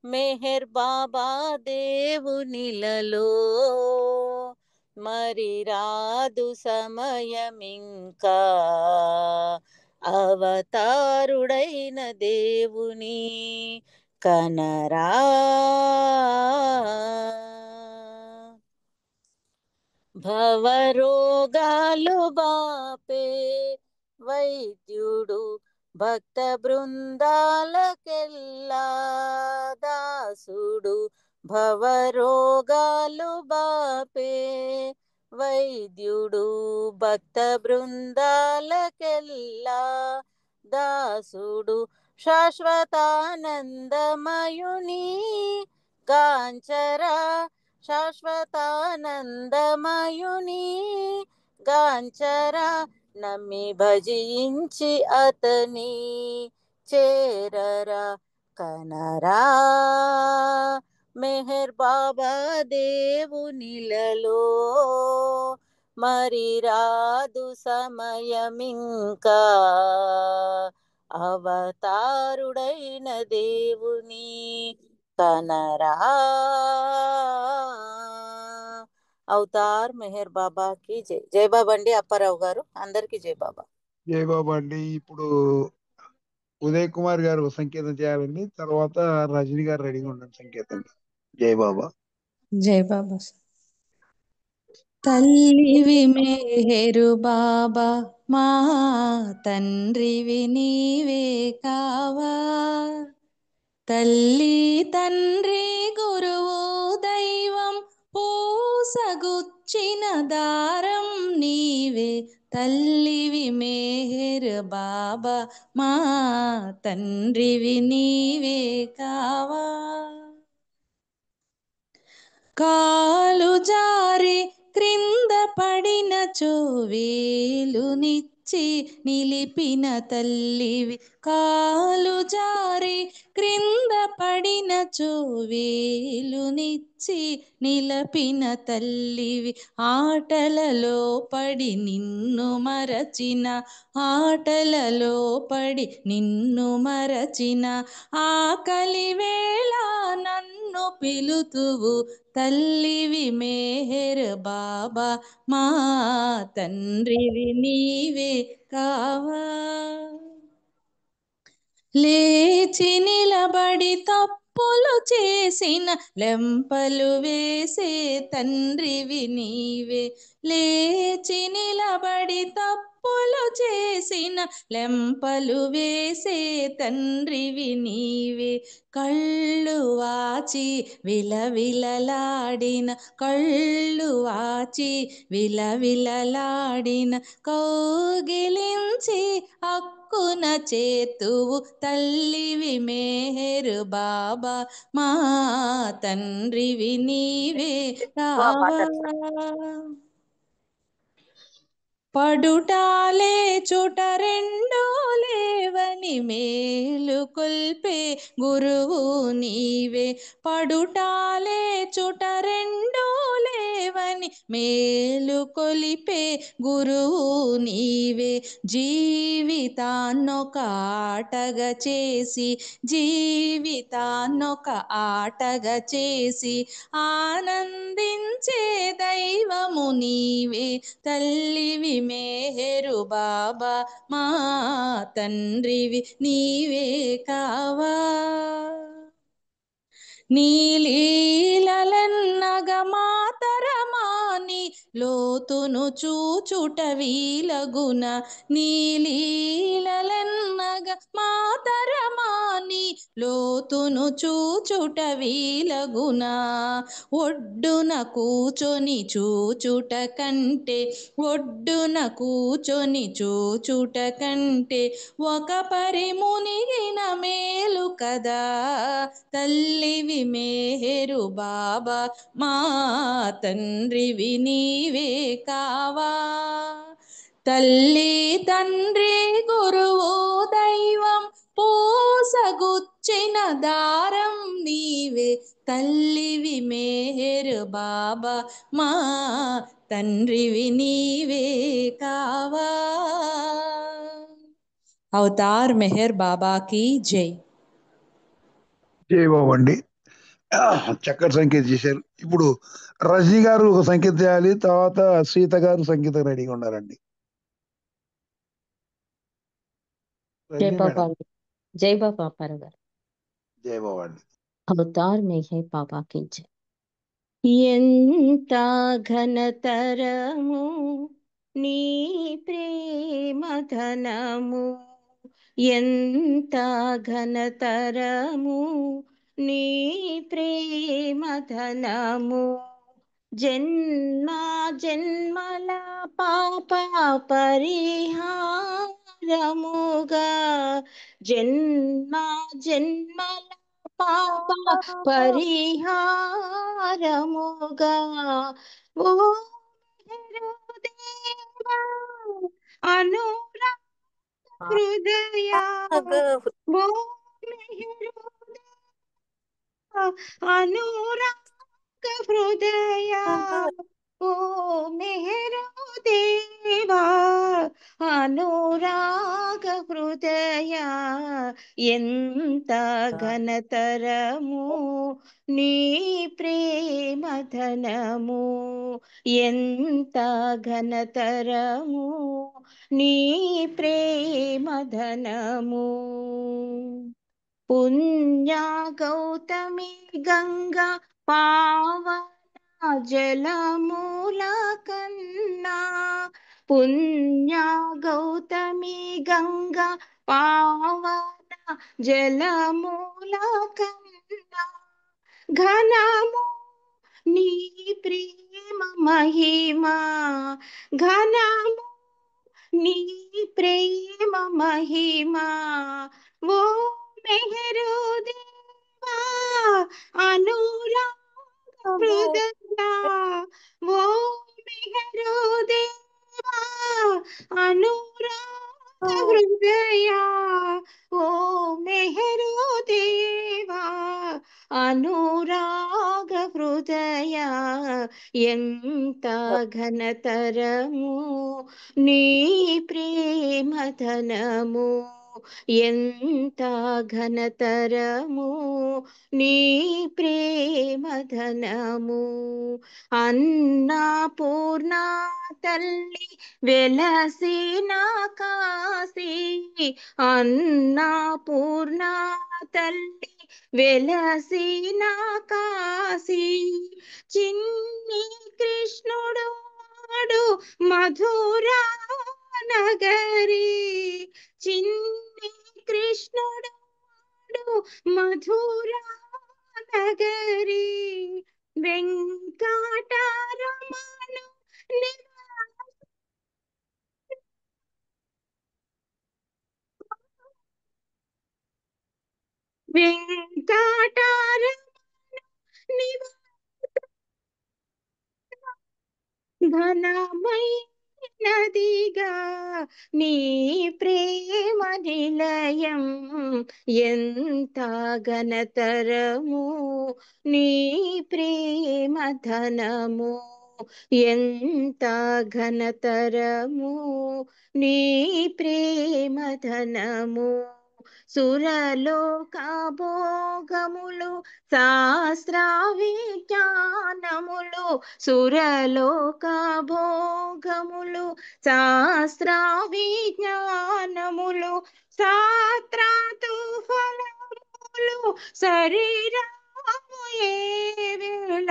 మెహర్ బాబా దేవునిలలో, మరి రాదు సమయమింకా, అవతారుడైన దేవుని కనరా. భవరోగాలు బాపే వైద్యుడు భక్త బృందాలకెల్లా దాసుడు. భవరోగాలు బాపే వైద్యుడు భక్త బృందాలకెల్లా దాసుడు. శాశ్వతానందమయుని గాంచరా శాశ్వతానందమయుని గాంచరా. నమ్మి భజించి అతని చేరరా కనరా. మెహర్ బాబా దేవునిలలో మరి రాదు సమయమింకా. అవతారుడైన దేవుని కనరా. అవతార్ మెహర్ బాబా కి జై. జై బాబా అండి అప్పారావు గారు. అందరికి జై బాబా. జై బాబా అండి. ఇప్పుడు ఉదయ్ కుమార్ గారు సంకేతం చేయాలండి. తర్వాత రజనీ గారు రెడీగా ఉండండి సంకేతం. జై బాబా. జై బాబా. తల్లివి మేహరు బాబా మా తండ్రివి నీవే కావా. తల్లి తండ్రి గురువు దైవం పూసగుచ్చిన దారం నీవే. తల్లివి మేహర్ బాబా మా తండ్రివి నీవే కావా. కాలు జారి క్రింద పడిన చోవేలునిచ్చి నిలిపిన తల్లివి. కాలు జారి క్రింద పడిన చోవేలునిచ్చి నిలపిన తల్లివి. ఆటలలో పడి నిన్ను మరచిన ఆటలలో పడి నిన్ను మరచిన ఆకలి వేళ నన్ను పిలుతువు. తల్లివి మేహర్ బాబా మా తండ్రివి నీవే కావా. లేచి నిలబడి తప్పులు చేసిన లెంపలు వేసే తండ్రివి నీవే. లేచి నిలబడి తప్పులు చేసిన లెంపలు వేసే తండ్రివి నీవే. కళ్ళు వాచి విలవిలలాడిన కళ్ళు వాచి విలవిలలాడిన కౌగిలించి హక్కున చేతువు. తల్లివి మేహర్ బాబా మా తండ్రివి నీవే కావా. పడుటాలే చుట రెండో లేవని మేలు కొల్పే గురువు నీవే. పడుటాలే చుట రెండో లేవని మేలు కొలిపే గురువు నీవే. జీవితాన్నొక ఆటగా చేసి జీవితాన్నొక ఆటగా చేసి ఆనందించే దైవము నీవే. తల్లివి మేహరు బాబా మా తండ్రివి నీవే కావా. నీలీలలన్నగ మాతరమాని లోతును చూచుట వీలగున. నీలీలలన్నగ మాతరమాని లోతును చూచుట వీలగున. ఒడ్డున కూచొని చూచుట కంటే ఒడ్డున కూచొని చూచుట కంటే ఒక పరి మునిగిన మేలు కదా. తల్లివి మేహరు బాబా మా తండ్రివి నీవే కావా. తల్లి తండ్రి గురువు దైవం పూసగుచ్చిన దారం నీవే. తల్లివి మేహర్ బాబా మా తండ్రివి నీవే కావా. అవతార్ మెహర్ బాబా కి జై. జై బాబు అండి. చక్కటి సంకేతం చేశారు. ఇప్పుడు రజనీ గారు ఒక సంకేతం చేయాలి. తర్వాత సీత గారు సంకేతం రెడీగా ఉన్నారండి. జై రజనీ బాబా మేడం. అండి. జై బాబా అప్పారావు గారు. జై బాబు అండి. అవతార్ మెహర్ బాబా కి జై. ఎంత ఘనతరము నీ ప్రేమధనము, ఎంత ఘనతరము నీ ప్రేమధనము, జన్మ జన్మల పాప పరిహారముగా, జన్మ జన్మల పాప పరిహారముగా, ఓ మెహరుదేవా అనురాగ హృదయ, ఓ మెహరుదేవా అనురాగ హృదయ, ఓ మెహరుదేవా అనురాగ హృదయ, ఎంత ఘనతరము నీ ప్రేమధనము, ఎంత ఘనతరము నీ ప్రేమధనము. పుణ్య గౌతమి గంగా పావన జలమూల కన్నా, పుణ్య గౌతమి గంగా పావన జలమూల కన్నా, ఘనము నీ ప్రేమ మహిమా, ఘనము నీ ప్రేమ మహిమా, ఓ మెహరుదేవా అనురాగ హృదయ, ఓ మెహరుదేవా అనురాగ హృదయ, ఓ మెహరుదేవా అనురాగ హృదయ, ఎంత ఘనతరము నీ ప్రేమధనము, ఎంత ఘనతరము నీ ప్రేమధనము. అన్నపూర్ణ తల్లి వెలసిన కాశీ, అన్నపూర్ణ తల్లి వెలసిన కాశీ, చిన్ని కృష్ణుడు వాడు మధురా నగరి, చిన్ని కృష్ణుడు వాడు మధురా నగరి, వెంకటరమణు వెంకటరమణు ఘనమైనదిగా నీ ప్రేమ నిలయం, ఎంత ఘనతరము నీ ప్రేమ ధనము, ఎంత ఘనతరము నీ ప్రేమ ధనము. సురలోక భోగములు శాస్త్ర విజ్ఞానములు, సురలోక భోగములు శాస్త్ర విజ్ఞానములు, సాత్రాతు ఫలములు శరీరము ఏ వేళ,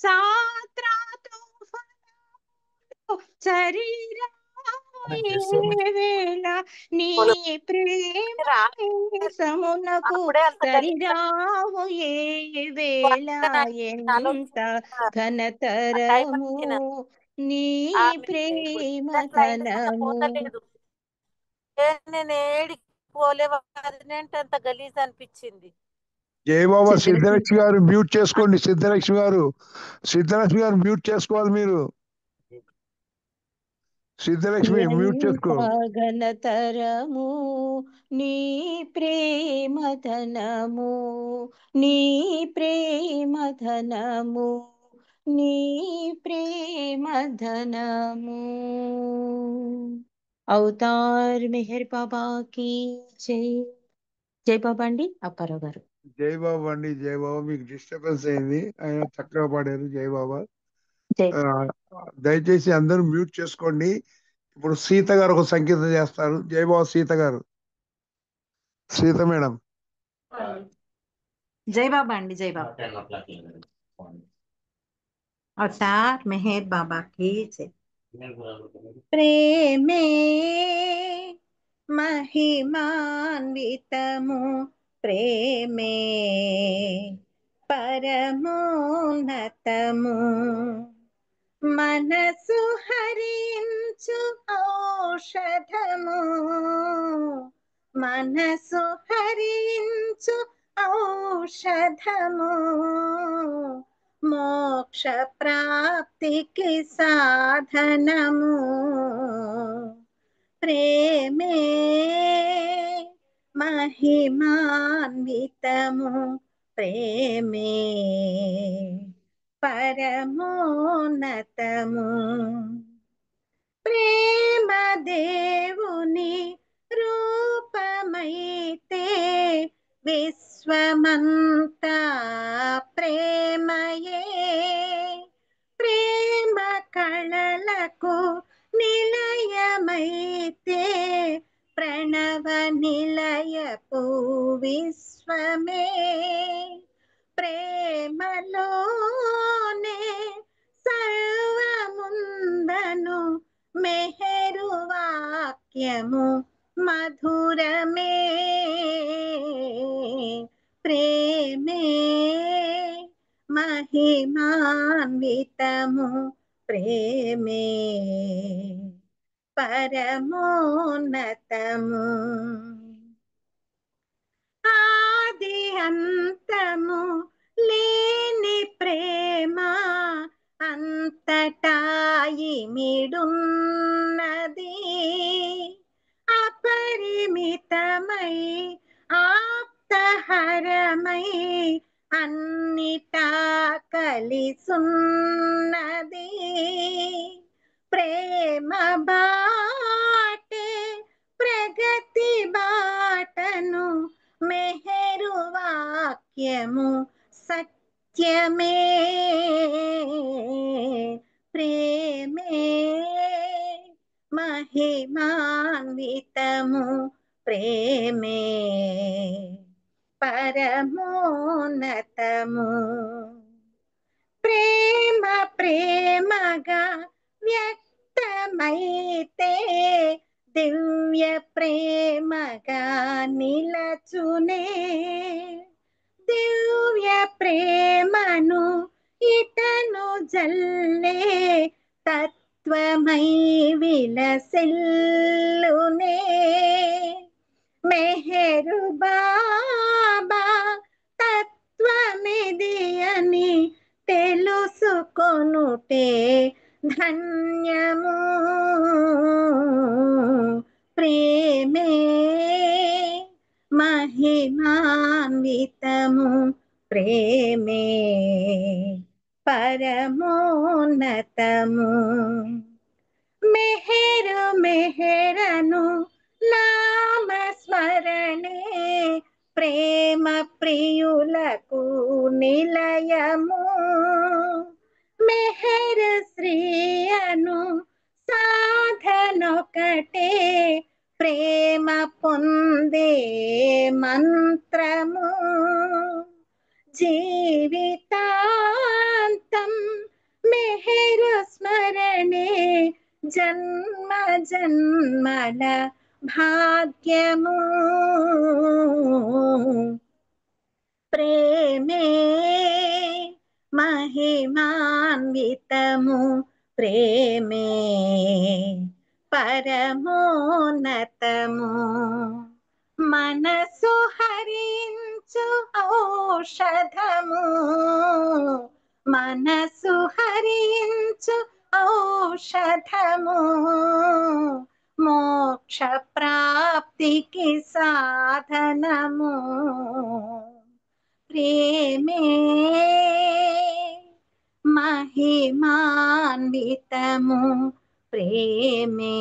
సాత్రాతు ఫలములు శరీరము ఏ వేళ, నీ ప్రేమ దేశమునకు సరిరావు ఏ వేళ, ఎంత ఘనతరము నీ ప్రేమ ధనము. నేను ఏడికి పోలే అంత గలీజ్ అనిపించింది. జయబాబా సిద్ధలక్ష్మి గారు మ్యూట్ చేసుకోండి, సిద్ధలక్ష్మి గారు, సిద్ధలక్ష్మి గారు మ్యూట్ చేసుకోవాలి మీరు, సిద్ధలక్ష్మి మ్యూట్ చేసుకో. ఘనతరము నీ ప్రేమ ధనము, నీ ప్రేమ ధనము, నీ ప్రేమ ధనము. అవతార్ మెహర్ బాబా की జై. జై బాబా అండి అప్పారావు గారు. జయబాబా అండి, జయబాబా. మీకు డిస్టర్బెన్స్ అయింది, ఆయన చక్కగా పాడారు జయబాబా. దయచేసి అందరూ మ్యూట్ చేసుకోండి. ఇప్పుడు సీత గారు ఒక సంగీతం చేస్తారు. జయబాబా సీత గారు, సీత మేడం. జై బాబా అండి, జై బాబా. अवतार मेहर बाबा की जय। प्रेमे महिमान्वितमु प्रेमे परमोన్నతము మనసు హరించు ఔషధము మనసు హరించు ఔషధము మోక్ష ప్రాప్తికి సాధనము ప్రేమే మహిమాన్వితము ప్రేమే పరమోన్నతము ప్రేమ దేవుని రూపమైతే విశ్వమంతా ప్రేమయే ప్రేమ కళలకు నిలయమైతే ప్రణవ నిలయపు విశ్వమే ప్రేమలోనే సర్వముందను మెహరు వాక్యము మధురమే ప్రేమే మహిమాన్వితము ప్రేమే పరమోన్నతము ఆది అంతము లేని ప్రేమ అంతటా ఇమిడున్నది అపరిమితమై ఆప్తహరమై అన్నిటా కలిసున్నది ప్రేమ బాటే ప్రగతి బాటను మెహరు వాక్యము సత్యమే ప్రేమే మహిమాన్వితము ప్రేమే పరమోన్నతము ప్రేమ ప్రేమగా వ్యక్తమైతే దివ్య ప్రేమగా నిలచునే దివ్య ప్రేమను ఇతను జల్లే తత్వమై విలసిల్లునే మెహరు బాబా తత్వమిది అని తెలుసుకొనుటే ధన్యము ప్రేమే మహిమాన్వితము ప్రేమే పరమోన్నతము మెహరు మెహరను నామస్మరణే ప్రేమ ప్రియులకు నిలయము మెహర్ శ్రీయను సాధనొకటే ప్రేమ పొందే మంత్రము జీవితాంతం మెహరు స్మరణే జన్మ జన్మల భాగ్యము ప్రేమే మహిమాన్వితము ప్రేమే పరమోన్నతము మనసు హరించు ఔషధము మనసు హరించు ఔషధము మోక్ష ప్రాప్తికి సాధనము ప్రేమే మహిమాన్వితము ప్రేమే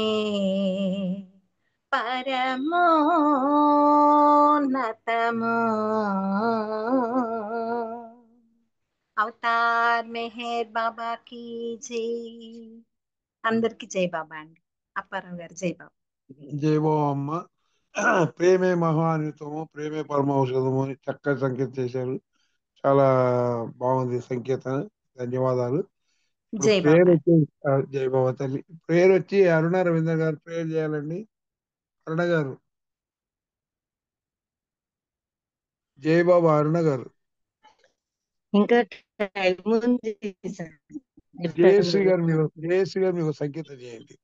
పరమోన్నతము అవతార్ మెహర్ బాబా की జై అందరికి జై బాబా అండి అప్పారావు గారు జై బాబా జై బాబా అమ్మ. ప్రేమే మహాన్వితము ప్రేమే పరమ ఔషధము అని చక్కగా సంకేతం చేశారు. చాలా బాగుంది సంకేతం. ధన్యవాదాలు. జై ప్రేయర్ బాబా. వచ్చి జై బాబా తల్లి. ప్రేయర్ వచ్చి అరుణ రవీంద్ర గారు ప్రేయర్ చేయాలండి. అరుణ గారు, జై బాబా అరుణ గారు. ఇంకా టైం ఉంది సార్. జయశ్రీ చెప్పండి. గారు మీకు సంకేతం చేయండి.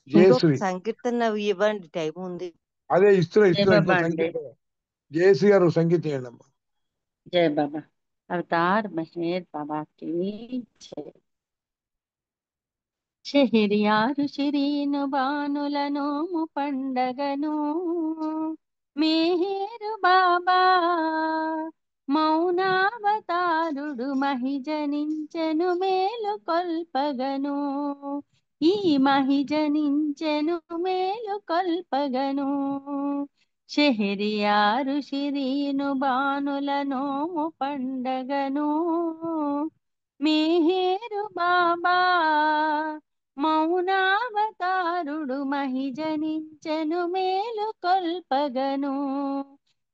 ఇంకొక జయశ్రీ సంకీర్తన ఇవ్వండి, టైం ఉంది. అదే ఇస్తున్నా జై ఇంకో బాబా అండి. సంకేతం. జయశ్రీ గారు సంకేతం చేయండి అమ్మా. జై బాబా. అవతార్ మెహర్ బాబా की జై. షెహరియారు షిరీను బానుల నోము పండగను మేహేరు బాబా మౌనావతారుడు మహిజనించెను మేలు కొల్పగను. ఈ మహిజనించెను మేలు కొల్పగను. షెహరియారు షిరీను బానుల నోము పండగను మేహేరు బాబా మౌనావతారుడు మహిజనించెను మేలు కొల్పగను.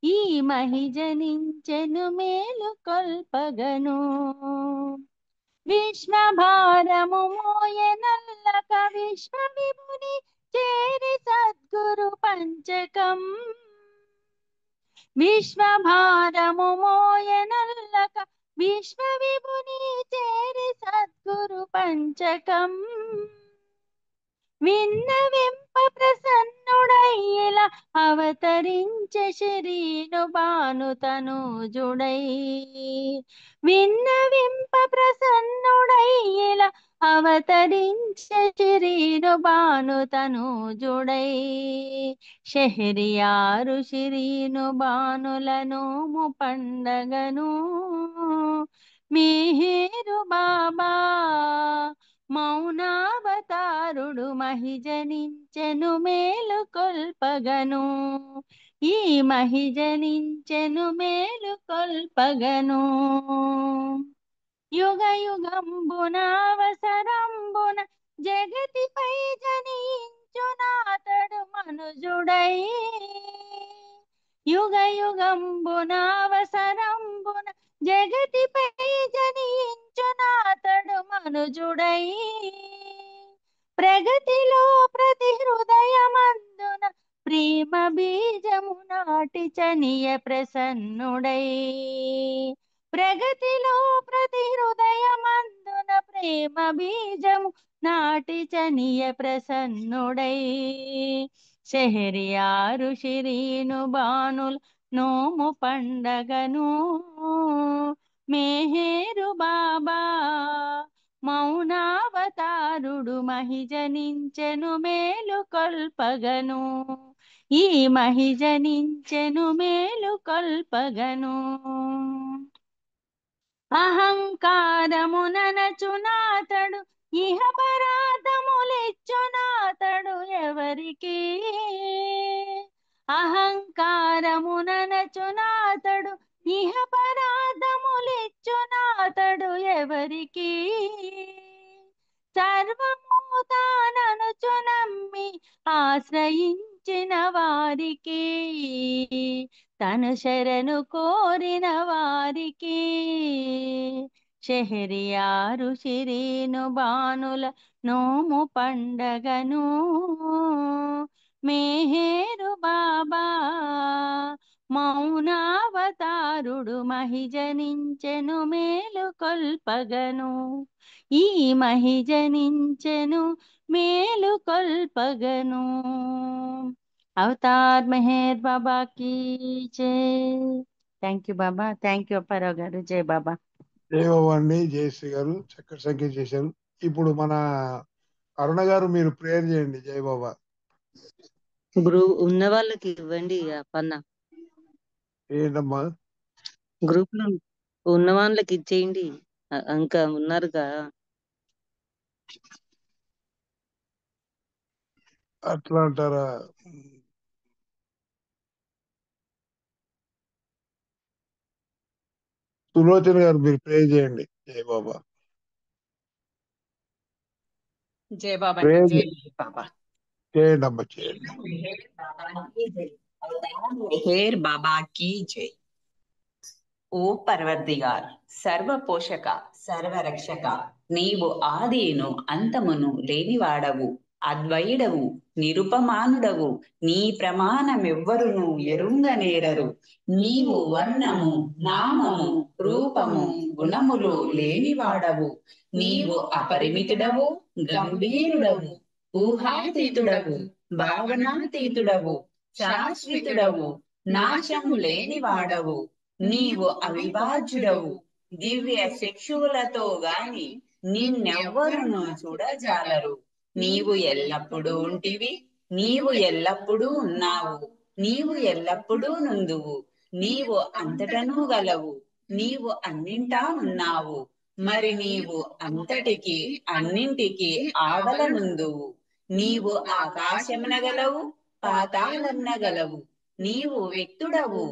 ఈ మహిజనించెను మేలు కొల్పగను. విశ్వభారము మోయనల్లక విశ్వ విభుని చేరి సద్గురు పంచకం. విశ్వభారము మోయనల్లక విశ్వ విభుని చేరి సద్గురు పంచకం. విన్నవింప ప్రసన్నుడయ్యల అవతరించే శరీను బాను తనూజుడై. విన్నవింప ప్రసన్నుడయ్యల అవతరించే శరీను బాను తనూజుడై. షెహరియారు షిరీను బానుల నోము పండగను మేహేరు బాబా మౌనావతారుడు మహిజనించెను మేలు కొల్పగను. ఈ మహిజనించెను మేలు కొల్పగను. యుగ యుగంబున అవసరంబున జగతిపై జనించునాతడు మనుజుడై. యుగ యుగంబున అవసరంబున జగతిపై జనించునాతడు మనుజుడై. ప్రగతిలో ప్రతి హృదయమందున ప్రేమ బీజము నాటి చనియ ప్రసన్నుడై. ప్రగతిలో ప్రతి హృదయమందున ప్రేమ బీజము నాటి చనియ ప్రసన్నుడై. షెహరియారు షిరీను బానుల్ నోము పండగను మేహేరు బాబా మౌనావతారుడు మహిజనించెను మేలు కొల్పగను. ఈ మహిజనించెను మేలు కొల్పగను. అహంకారముననచునాతడు ఇహ పరాధములిచ్చునాతడు ఎవరికి. అహంకారముననచునాతడు ఇహ పరాధములిచ్చునాతడు ఎవరికి. సర్వము తాననుచు నమ్మి ఆశ్రయించిన వారికి. తను శరణు కోరిన వారికి. షెహరియారు షిరీను బానుల నోము పండగను మేహేరు బాబా మౌనావతారుడు మహిజనించెను మేలు కొల్పగను. ఈ మహిజనించెను మేలు కొల్పగను. అవతార్ మెహర్ బాబా की జై. Thank you Baba. Thank you Apparao గారు. జై బాబా. జై బాబా అండి. జయశ్రీ గారు చక్కటి సంకేతం చేశారు. ఇప్పుడు మన అరుణ గారు మీరు ప్రేయర్ చేయండి. జై బాబా. ఉన్న వాళ్ళకి ఇవ్వండి అప్పన్న. ఏంటమ్మా? గ్రూప్ లో ఉన్న వాళ్ళకి ఇచ్చేయండి. ఇంకా ఉన్నారుగా. అట్లా అంటారా? సులోచన గారు మీరు ప్రే చేయండి. జై బాబా. జై బాబా ప్రే జై బాబా. చేయండి అమ్మా, చేయండి. मेहर बाबा की जय. ओ परवरदिगार, सर्व पोषक, सर्व रक्षक, నీవు ఆదిను అంతమును లేనివాడవు, అద్వయుడవు, నిరుపమానుడవు, నీ ప్రమాణమెవ్వరును ఎరుంగనేరరు. నీవు వర్ణము, నామము, రూపము, గుణములు లేనివాడవు. నీవు అపరిమితుడవు, గంభీరుడవు, ఊహాతీతుడవు, భావనాతీతుడవు, శాశ్వతుడవు, నాశము లేనివాడవు. నీవు అవిభాజ్యుడవు, దివ్య శిక్షువులతో గాని నిన్నెవ్వరును చూడజాలరు. నీవు ఎల్లప్పుడూ ఉంటివి, నీవు ఎల్లప్పుడూ ఉన్నావు, నీవు ఎల్లప్పుడూ నుందువు. నీవు అంతటను గలవు, నీవు అన్నింటా ఉన్నావు, మరి నీవు అంతటికి అన్నింటికి ఆవల నుందువు. నీవు ఆకాశమునగలవు, పాతాళమునగలవు. నీవు వ్యక్తుడవు,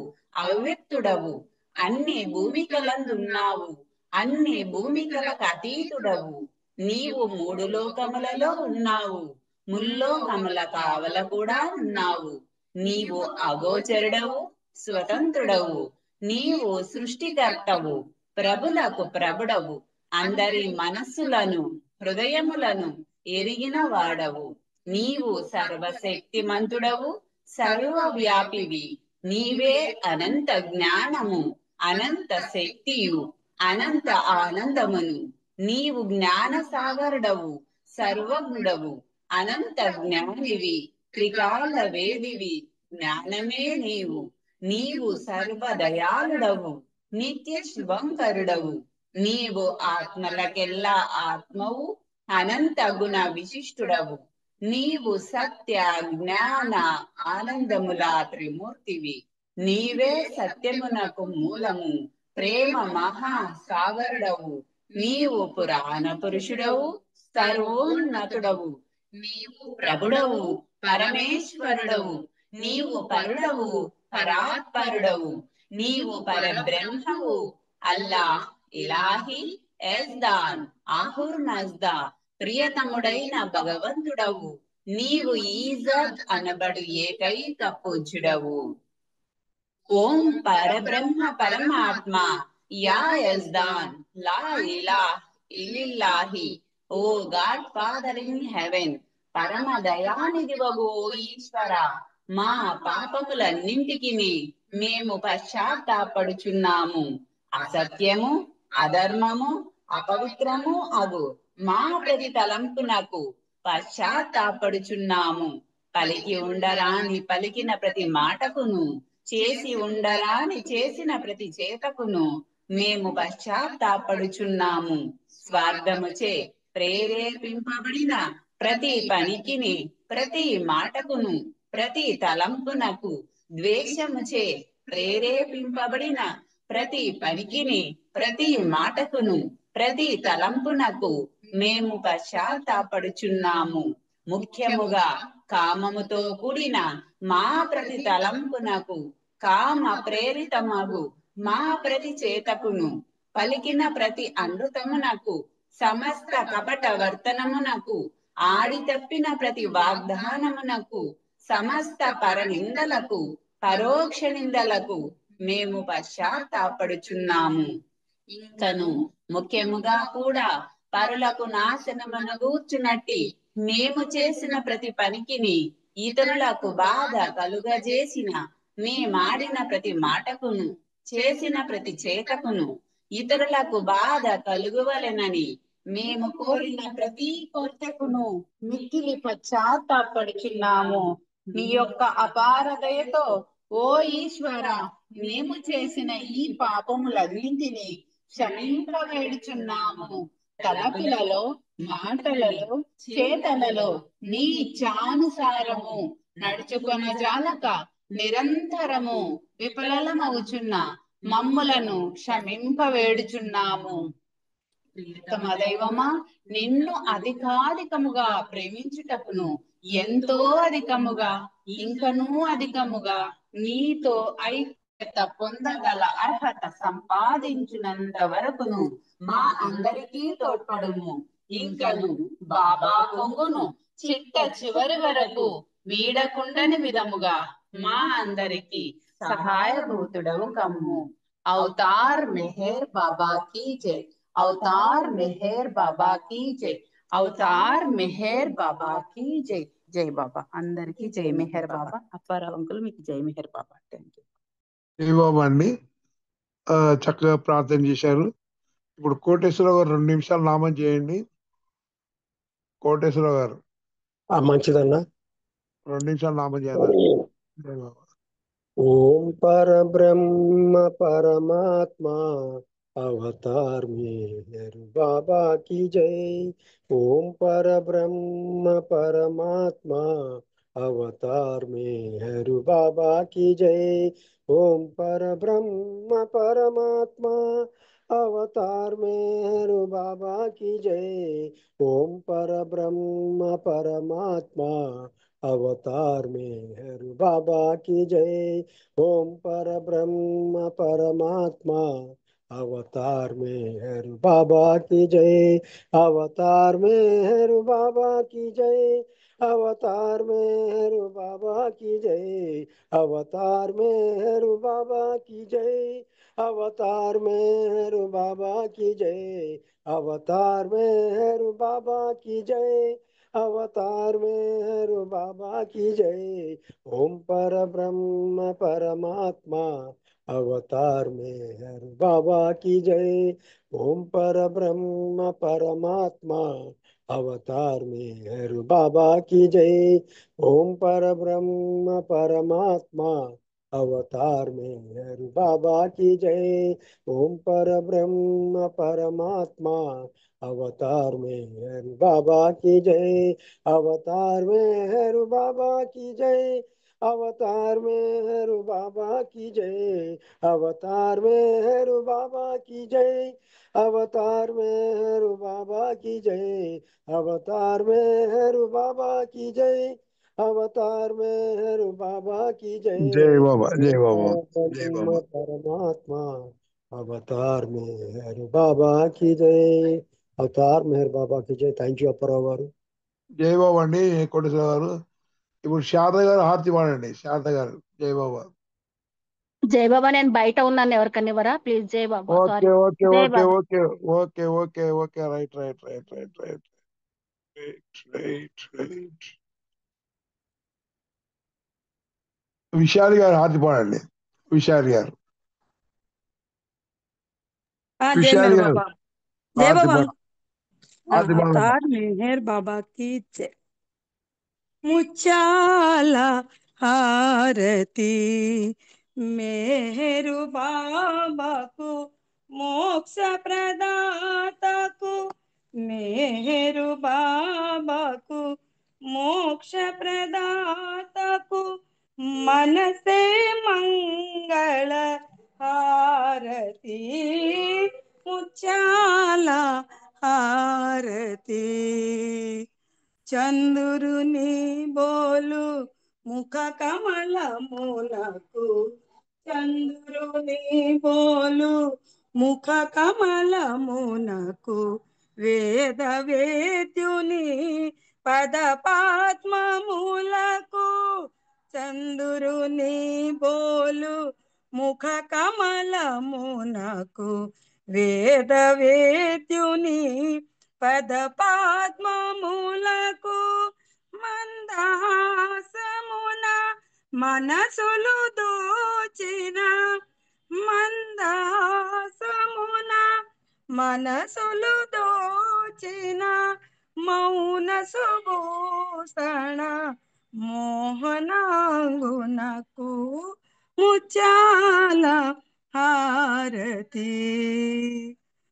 అవ్యక్తుడవు, అన్ని భూమికలందున్నావు, అన్ని భూమికలకు అతీతుడవు. నీవు మూడు లోకములలో ఉన్నావు, ముల్లోకముల కావల కూడా ఉన్నావు. నీవు అగోచరుడవు, స్వతంత్రుడవు. నీవు సృష్టికర్తవు, ప్రభులకు ప్రభుడవు, అందరి మనస్సులను హృదయములను ఎరిగిన వాడవు. నీవు సర్వశక్తిమంతుడవు, సర్వవ్యాపివి. నీవే అనంత జ్ఞానము, అనంత శక్తియు, అనంత ఆనందమును. నీవు జ్ఞాన సాగరుడవు, సర్వజ్ఞుడవు, అనంత జ్ఞానివి, త్రికాల వేదివి. జ్ఞానమే నీవు. నీవు సర్వదయాళుడవు, నిత్య శుభంకరుడవు. నీవు ఆత్మలకెల్లా ఆత్మవు, అనంత గుణ విశిష్టుడవు. నీవు సత్య జ్ఞాన ఆనందముల త్రిమూర్తివి. నీవే సత్యమునకు మూలము, ప్రేమ మహాసాగరుడవు. నీవు పురాణ పురుషుడవు, సర్వోన్నతుడవు. నీవు ప్రభుడవు, పరమేశ్వరుడవు. నీవు పరుడవు, పరాత్పరుడవు. నీవు పరబ్రహ్మవు, అల్లాహ్, ఇలాహి, ఎజ్దాన్, ఆహుర్ నజ్దా, ప్రియతముడైన భగవంతుడవు. నీవు ఈజద్ అనబడు ఏకైక పూజ్యుడవు. ఓం పరబ్రహ్మ పరమాత్మ, యా యజ్దాన్, లా ఇలాహ్ ఇల్లిల్లాహి. O God Father in heaven, పరమ దయానిధివగు ఓ ఈశ్వర, మా పాపములన్నింటికి మేము పశ్చాత్తాపడుచున్నాము. అసత్యము, అధర్మము, అపవిత్రము అగు మా ప్రతి తలంపునకు పశ్చాత్తాపడుచున్నాము. పలికి ఉండరాని పలికిన ప్రతి మాటకును, చేసి ఉండరాని చేసిన ప్రతి చేతకును మేము పశ్చాత్తాపడుచున్నాము. స్వార్థముచే ప్రేరేపింపబడిన ప్రతి పనికిని, ప్రతి మాటకును, ప్రతి తలంపునకు, ద్వేషముచే ప్రేరేపింపబడిన ప్రతి పనికిని, ప్రతి మాటకును, ప్రతి తలంపునకు మేము పశ్చాత్తాపడుచున్నాము. ముఖ్యముగా కామముతో కూడిన మా ప్రతి తలంపునకు, కామ ప్రేరితమగు మా ప్రతి చేతకును, పలికిన ప్రతి అమృతమునకు, సమస్త కపట వర్తనమునకు, ఆడి తప్పిన ప్రతి వాగ్దానమునకు, సమస్త పరనిందలకు, పరోక్ష నిందలకు మేము పశ్చాత్తాపడుచున్నాము. ఇంకను ముఖ్యముగా కూడా పరులకు నాశనమును గూర్చునట్టి మేము చేసిన ప్రతి పనికిని, ఇతరులకు బాధ కలుగజేసిన మేమాడిన ప్రతి మాటకును, చేసిన ప్రతి చేతకును, ఇతరులకు బాధ కలుగువలెనని మేము కోరిన ప్రతి కోరికకును మిక్కిలి పశ్చాత్తాపడుచున్నాము. నీ యొక్క అపార దయతో ఓ ఈశ్వర, మేము చేసిన ఈ పాపములన్నింటినీ క్షమింపవేడుచున్నాము. తలపులలో, మాటలలో, చేతలలో నీ ఇచ్ఛానుసారము నడుచుకొనజాలక నిరంతరము విఫలమవుచున్న మమ్ములను క్షమింపవేడుచున్నాము. ప్రియతమ దైవమా, నిన్ను అధికాధికముగా ప్రేమించుటకును, ఎంతో అధికముగా, ఇంకనూ అధికముగా నీతో ఐక్యత పొందగల అర్హత సంపాదించినంత వరకును మా అందరికీ తోడ్పడుము. ఇంకను బాబా కొంగును చిట్ట చివరి వరకు వీడకుండని విధముగా మా అందరికి సహాయభూతుడవు కమ్ము. అవతార్ మెహర్ బాబా కీ జై. అవతార్ మెహర్ బాబా కీ జై. అవతార్ మెహర్ బాబా కీ జై. జై బాబా. అందరికీ జై మెహర్ బాబా. అప్పారావు అంకుల్ మీకు జై మెహర్ బాబా. Thank you. జై బాబా అండి. చక్కగా ప్రార్థన చేశారు. ఇప్పుడు కోటేశ్వరరావు గారు 2 నిమిషాలు నామం చేయండి. కోటేశ్వరరావు గారు మంచిదన్నా. 2 నిమిషాలు నామం చేయాలి. జై బాబా. ఓం పరబ్రహ్మ పరమాత్మా అవతార్ మెహర్ బాబా की जय. ఓం పరబ్రహ్మ పరమాత్మా అవతార్ మెహర్ బాబా की जय. ఓం పరబ్రహ్మ పరమాత్మా అవతార్ మెహర్ బాబా की जय. ఓం పరబ్రహ్మ పరమాత్మా అవతార్ మెహర్ బాబా की जय. ఓం పరబ్రహ్మ పరమాత్మా అవతార్ మెహర్ బాబా की जय. అవతార్ మెహర్ బాబా की जय. అవతార్ మెహర్ బాబా की जय. అవతార్ మెహర్ బాబా की जय. అవతార్ మెహర్ బాబా की जय. అవతార్ మెహర్ బాబా की जय. అవతార్ మెహర్ బాబా की जय. ఓం పరబ్రహ్మ పరమాత్మా అవతార్ మెహర్ బాబా की जय. ఓం పరబ్రహ్మ పరమాత్మా అవతార్ మెహర్ బాబా की जय. ఓం పరబ్రహ్మ పరమాత్మా అవతార్ మెహర్ బాబా की जय. ఓం పరబ్రహ్మ పరమాత్మా అవతార్ మెహర్ బాబా की जय. అవతార్ మెహర్ బాబా की जय. అవతార్ మెహర్ బాబా की जय. అవతార్ మెహర్ బాబా की जय. అవతార్ మెహర్ బాబా की जय. అవతార్ మెహర్ బాబా की जय. అవతార్ మెహర్ బాబా की जय. జై బాబా. జై బాబా. జై పరబ్రహ్మ బాబా. పరమాత్మా అవతార్ మెహర్ బాబా की जय. అవతార్ మెహర్ బాబా की जय. థ్యాంక్ యూ అప్పారావు గారు. జై బాబా అండి కోటేశ్వరరావు గారు. ఇప్పుడు శారద గారు హారతి పాడండి. శారద గారు జై బాబా. జై బాబా. నేను బయట ఉన్నాను, ఎవరికన్నా ఇవ్వరా ప్లీజ్? జై బాబా. Okay sorry. ఓకే జై okay Baba. Okay okay okay okay right right right right right right right right. Vishali garu హారతి పాడండి. విశాలి గారు जय విశాలి मेहर గారు बाबा. जय హారతి बाबा పాడ హారతి పాడండి. अवतार मेहर बाबा की जय. ముచ్చాల హారతి మేరు బాబాకు మోక్ష ప్రదాతకు మేరు బాబాకు మోక్ష ప్రదాతకు మనసే మంగళ హారతి ముచ్చాల హారతి. చంద్రుని బోలు ముఖ కమలమునకు చంద్రుని బోలు ముఖ కమలమునకు వేద వేద్యుని పద పద్మములకు చంద్రుని బోలు ముఖ కమలమునకు వేద వేద్యుని పద పద్మములకు మందహాసమున మనసులు దోచిన మందహాసమున మనసులు దోచిన మౌన సుభూషణ మోహనాంగునకు ముచ్చాల హారతి.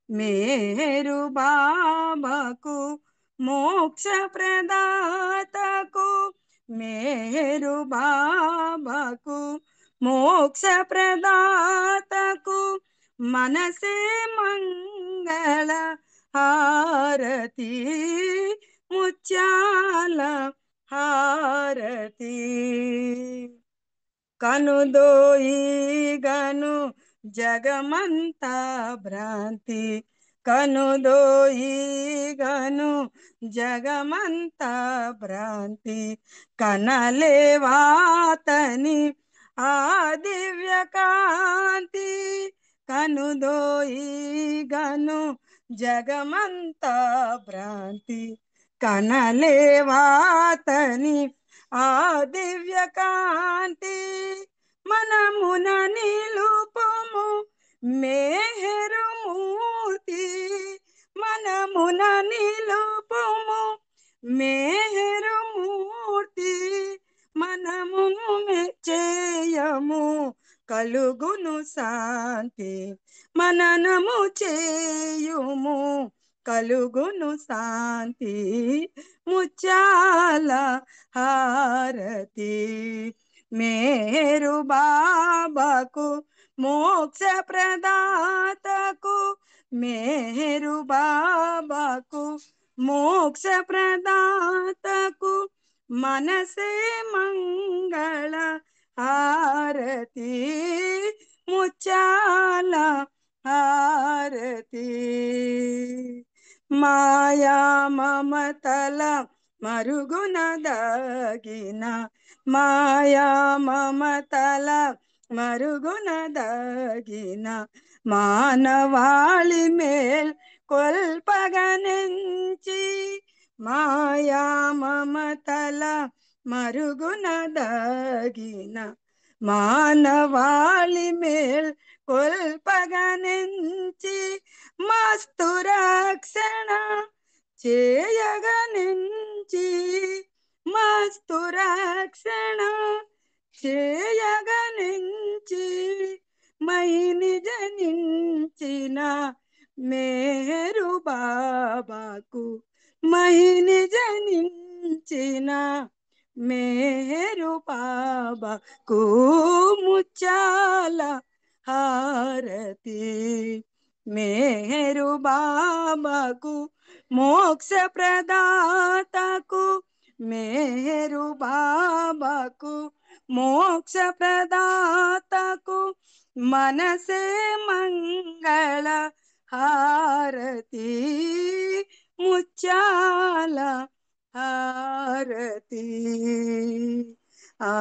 మేరు బాబాకు మోక్ష ప్రదాతకు మేరు బాబాకు మోక్ష ప్రదాతకు మనసే మంగళ హారతి ముచ్చాల హారతి. కనుదోయిగను జగమంతా భ్రాంతి కనుదోయిగను జగమంతా భ్రాంతి కనలేవాతని ఆ దివ్య కాంతి కనుదోయిగను జగమంతా భ్రాంతి కనలేవాతని ఆ దివ్య కాంతి మనమున నిలుపుము మేహరుమూర్తి మనమున నిలుపుము మేహరుమూర్తి మనమును చేయము కలుగును శాంతి మననము చేయుము కలుగును శాంతి ముత్యాల హారతి మేరు బాబాకు మోక్ష ప్రదాతకు మేరు బాబాకు మోక్ష ప్రదాతకు మనసే మంగళ హారతి ముత్యాల హారతి మాయా మమతల మరుగున దగిన మాయా మమతల మరుగున దగిన మానవాళి మేల్ కొల్పగనెంచి మాయా మమతల మరుగున దగిన మానవాళి మేల్ కొల్పగనెంచి మస్తు రక్షణ చేయగనెంచి మస్తు రక్షణ చేయగనెంచి మైని జనించిన మేరు బాబాకు మహిని జనించిన మేరు బాబాకు ముచ్చాల హారతి మేరు బాబాకు మోక్ష ప్రదాతకు మేరు బాబాకు మోక్ష ప్రదాతకు మనసే మంగళ హారతి ముచ్చాల హారతి ఆ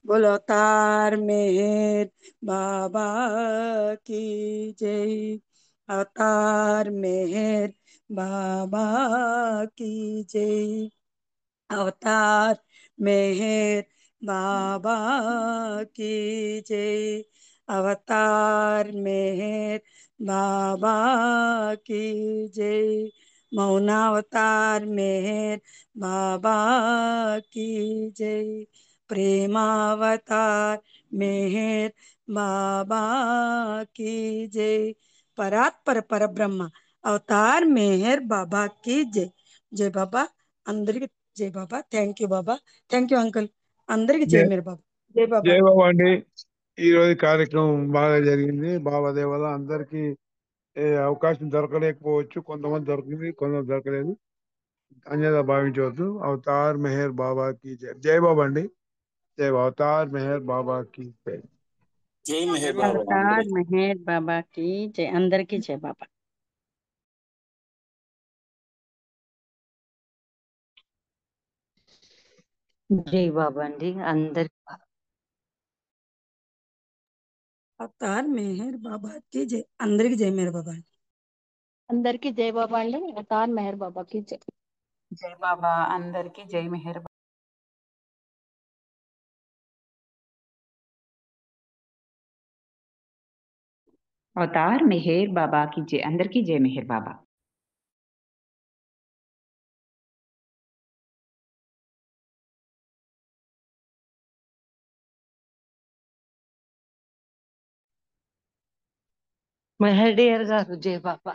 बोलो तार मेहर बाबा की जय अवतार मेहर बाबा की जय अवतार मेहर बाबा की जय अवतार मेहर बाबा की जय मौनावतार मेहर बाबा की जय प्रेमावतार मेहर बाबा की जय परात्पर परब्रह्म अवतार मेहर बाबा की जय जय बाबा అందరికి జై Baba thank you Baba thank you uncle అందరికి జై మీరు బాబా జై బాబా జై బాబా అండి. ఈ రోజు కార్యక్రమం బాగా జరిగింది. బాబా దేవల అందరికి అవకాశం దొరకలేకపోవచ్చు, కొంతమంది దొరికింది, కొంతమంది దొరకలేదు. అన్యదా భావించవద్దు. అవతార్ మెహర్ బాబాకి జై. జై బాబా అండి. జై అవతార్ మెహర్ బాబాకి జై. జై మెహర్ బాబా అవతార్ మెహర్ బాబాకి జై అందరికీ జై బాబా జై బాబా అండి అందరికి. అవతార్ మెహర్ బాబాకి జై అందరికి జై మేర బాబా అందరికీ జై బాబా అండి అవతార్ మెహర్ బాబాకి జై జై బాబా అందరికీ జై మెహర్ అవతార్ మెహర్ బాబా की जय అందరికీ జై మెహర్ బాబా మెహర్ డియర్ గారు జై బాబా.